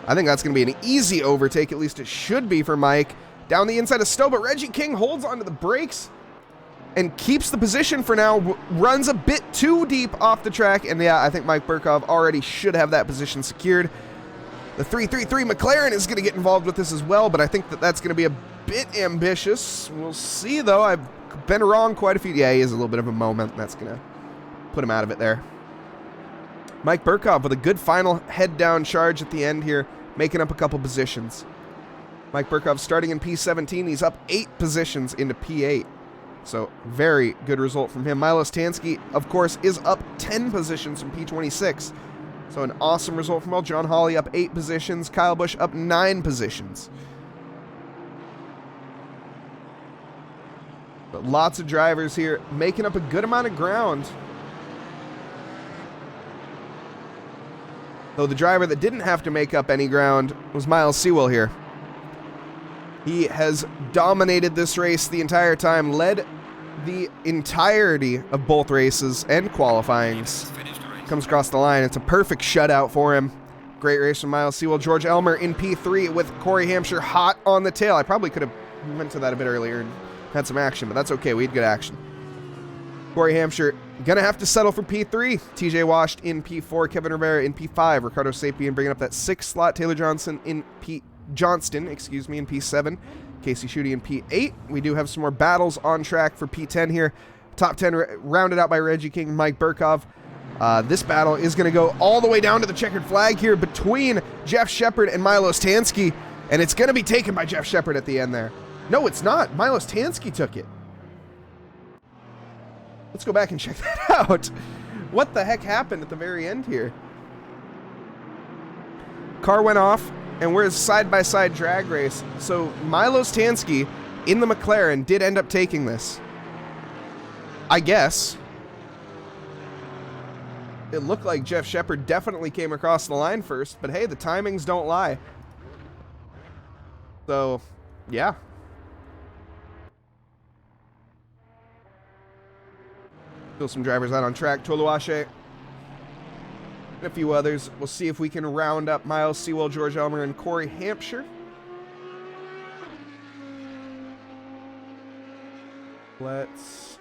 I think that's going to be an easy overtake, at least it should be for Mike. Down the inside of Stowe, but Reggie King holds onto the brakes and keeps the position for now, runs a bit too deep off the track, and yeah, I think Mike Burkov already should have that position secured. The 333 McLaren is going to get involved with this as well, but I think that that's going to be a bit ambitious. We'll see, though. I've been wrong quite a few. Yeah, he is a little bit of a moment. That's going to put him out of it there. Mike Burkov with a good final head-down charge at the end here, making up a couple positions. Mike Burkov starting in P17. He's up 8 positions into P8. So, very good result from him. Milos Tansky, of course, is up 10 positions from P26. So, an awesome result from all. John Hawley up 8 positions. Kyle Busch up 9 positions. But lots of drivers here making up a good amount of ground. Though the driver that didn't have to make up any ground was Miles Sewell here. He has dominated this race the entire time, led the entirety of both races and qualifyings. Comes across the line. It's a perfect shutout for him. Great race from Miles Sewell. George Elmer in P3 with Corey Hampshire hot on the tail. I probably could have went to that a bit earlier and had some action, but that's okay. We had good action. Corey Hampshire gonna have to settle for P3. TJ Washed in P4. Kevin Rivera in P5. Ricardo Sapien bringing up that 6th slot. Taylor Johnston in Johnston, excuse me, in P7. Casey Schutte in P8. We do have some more battles on track for P10 here. Top 10 rounded out by Reggie King and Mike Burkov. This battle is going to go all the way down to the checkered flag here between Jeff Shepard and Milos Tansky, and it's going to be taken by Jeff Shepard at the end there. No, it's not. Milos Tansky took it. Let's go back and check that out. What the heck happened at the very end here? Car went off, and we're a side-by-side drag race. So Milos Tansky in the McLaren did end up taking this. I guess. It looked like Jeff Shepard definitely came across the line first, but hey, the timings don't lie. So, yeah. Still some drivers out on track. Toluache and a few others. We'll see if we can round up Miles Sewell, George Elmer, and Corey Hampshire. Let's...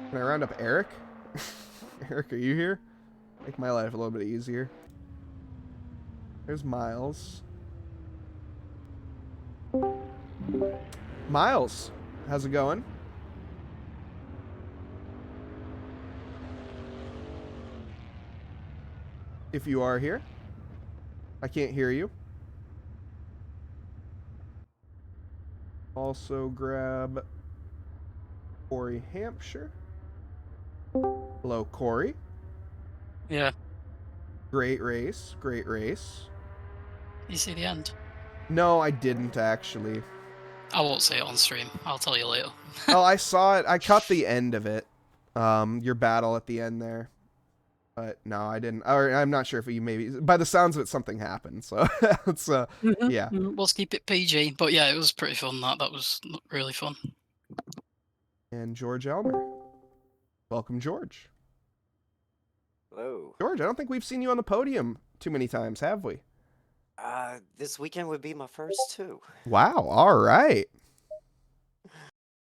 Can I round up Eric? Eric, are you here? Make my life a little bit easier. There's Miles. Miles, how's it going? If you are here. I can't hear you. Also grab Corey Hampshire. Hello, Corey. Yeah. Great race. Great race. You see the end? No, I didn't actually. I won't say it on stream. I'll tell you later. Oh, I saw it. I caught the end of it. Your battle at the end there. But no, I didn't. Or I'm not sure if you maybe. By the sounds of it, something happened. So it's yeah. Let's keep it PG. But yeah, it was pretty fun. That was really fun. And George Elmer. Welcome, George. Hello. George, I don't think we've seen you on the podium too many times, have we? This weekend would be my first 2. Wow. All right.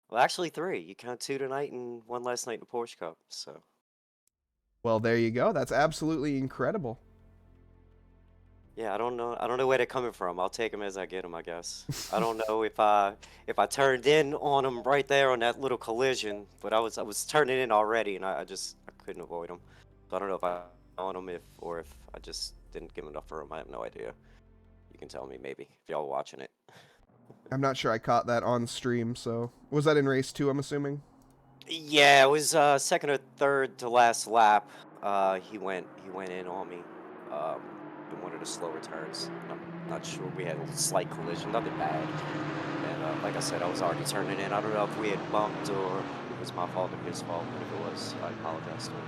Well, actually 3. You count 2 tonight and 1 last night in the Porsche Cup. So. Well, there you go. That's absolutely incredible. Yeah, I don't know where they're coming from. I'll take them as I get them, I guess. I don't know if I turned in on them right there on that little collision, but I was turning in already, and I couldn't avoid them. So I don't know if I on them or if I just didn't give enough room. I have no idea. You can tell me maybe if y'all watching it. I'm not sure I caught that on stream, so... Was that in race 2, I'm assuming? Yeah, it was second or third to last lap. He went in on me in one of the slower turns. I'm not sure. We had a slight collision, nothing bad. And like I said, I was already turning in. I don't know if we had bumped or it was my fault or his fault, but if it was, I apologize to him.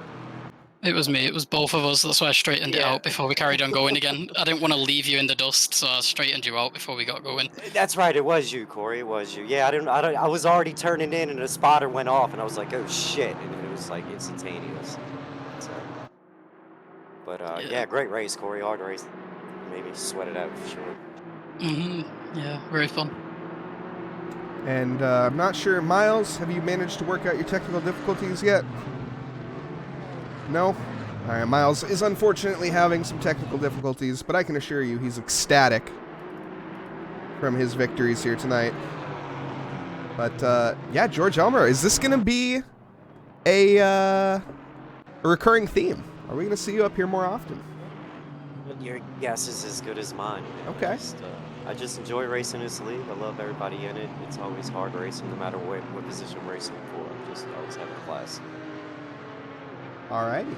It was me. It was both of us. That's why I straightened it out before we carried on going again. I didn't want to leave you in the dust, so I straightened you out before we got going. That's right. It was you, Corey. It was you. Yeah, I was already turning in, and the spotter went off, and I was like, oh shit, and it was like instantaneous. So, but yeah, great race, Corey. Hard race. Maybe sweat it out for sure. Yeah, very fun. And I'm not sure, Miles, have you managed to work out your technical difficulties yet? No? Alright, Miles is unfortunately having some technical difficulties, but I can assure you he's ecstatic from his victories here tonight. But, yeah, George Elmer, is this going to be a recurring theme? Are we going to see you up here more often? Your guess is as good as mine. Okay. I just enjoy racing this league. I love everybody in it. It's always hard racing, no matter what position I'm racing for. I'm just always having a class. Alrighty.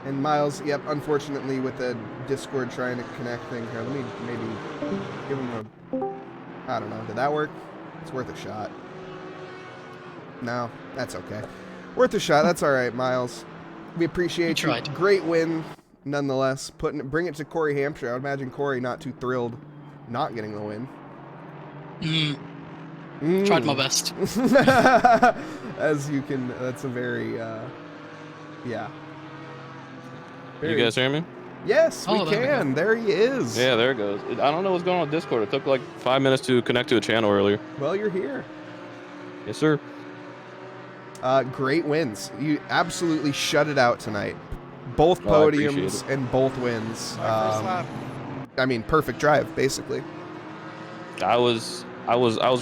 And Miles, yep, unfortunately with the Discord trying to connect thing here, let me maybe give him a, I don't know, did that work? It's worth a shot. No, that's okay. Worth a shot, that's alright, Miles. We appreciate you. Great win, nonetheless. Bring it to Corey Hampshire. I would imagine Corey not too thrilled not getting the win. Tried my best. As you can, that's a very, yeah. You guys hear me? Yes, we can. There he is. Yeah, there it goes. I don't know what's going on with Discord. It took like 5 minutes to connect to a channel earlier. Well, you're here. Yes, sir. Great wins. You absolutely shut it out tonight. Both podiums and both wins. I mean, perfect drive, basically. I was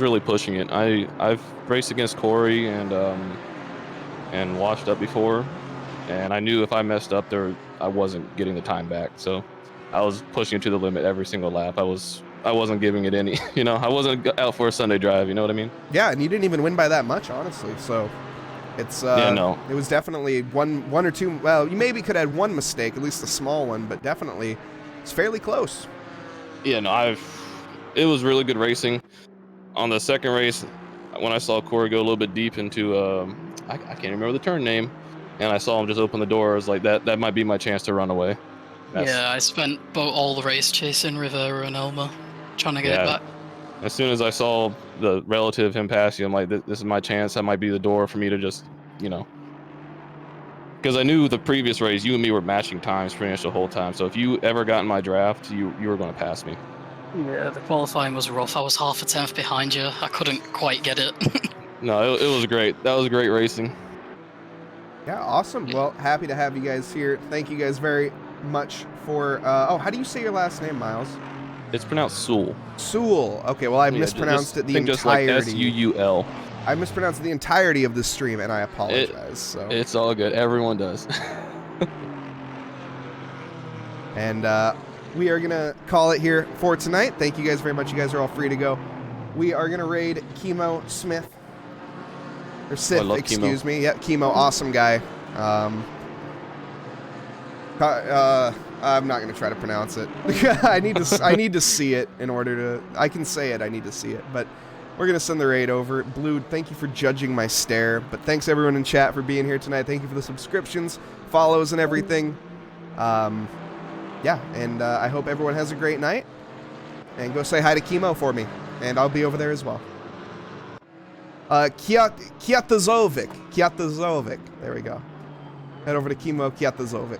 really pushing it. I've raced against Corey and washed up before, and I knew if I messed up there, I wasn't getting the time back. So I was pushing it to the limit every single lap. I wasn't giving it any, you know, I wasn't out for a Sunday drive, you know what I mean? Yeah, and you didn't even win by that much, honestly. So it's yeah, no. It was definitely one or two. Well, you maybe could have had one mistake, at least a small one, but definitely it's fairly close. Yeah, no, it was really good racing. On the second race, when I saw Corey go a little bit deep into I can't remember the turn name, and I saw him just open the door, I was like, that might be my chance to run away. Yeah, I spent all the race chasing Rivera and Elmer, trying to get it back. As soon as I saw the relative him pass you, I'm like, this is my chance. That might be the door for me to just, you know. Because I knew the previous race, you and me were matching times pretty much the whole time. So if you ever got in my draft, you were going to pass me. Yeah, the qualifying was rough. I was half a tenth behind you. I couldn't quite get it. No, it was great. That was great racing. Yeah, awesome. Well, happy to have you guys here. Thank you guys very much for... how do you say your last name, Miles? It's pronounced Sewell. Sewell. Okay, well, I mispronounced it the entirety. Just like S-U-U-L. I mispronounced the entirety of the stream, and I apologize. It's all good. Everyone does. And we are going to call it here for tonight. Thank you guys very much. You guys are all free to go. We are going to raid Chemo Smith. Or Sith, excuse me. Yep, Chemo, awesome guy. I'm not going to try to pronounce it. I need to see it in order to... I can say it. I need to see it. But we're going to send the raid over. Blue, thank you for judging my stare. But thanks everyone in chat for being here tonight. Thank you for the subscriptions, follows, and everything. Yeah, and I hope everyone has a great night. And go say hi to Chemo for me. And I'll be over there as well. Kwiatozovic. There we go. Head over to Chemo Kwiatozovic.